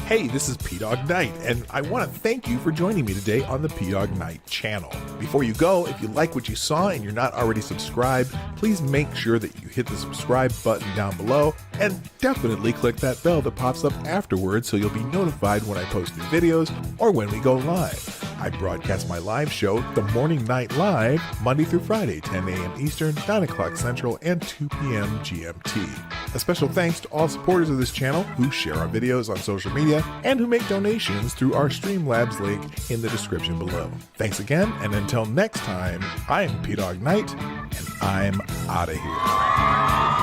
Hey, this is P-Dog Knight, and I want to thank you for joining me today on the P-Dog Knight channel. Before you go, if you like what you saw and you're not already subscribed, please make sure that you hit the subscribe button down below, and definitely click that bell that pops up afterwards so you'll be notified when I post new videos or when we go live. I broadcast my live show, The Morning Night Live, Monday through Friday, 10 a.m. Eastern, 9 o'clock Central, and 2 p.m. GMT. A special thanks to all supporters of this channel who share our videos on social media and who make donations through our Streamlabs link in the description below. Thanks again, and until next time, I'm P-Dog Knight, and I'm out of here.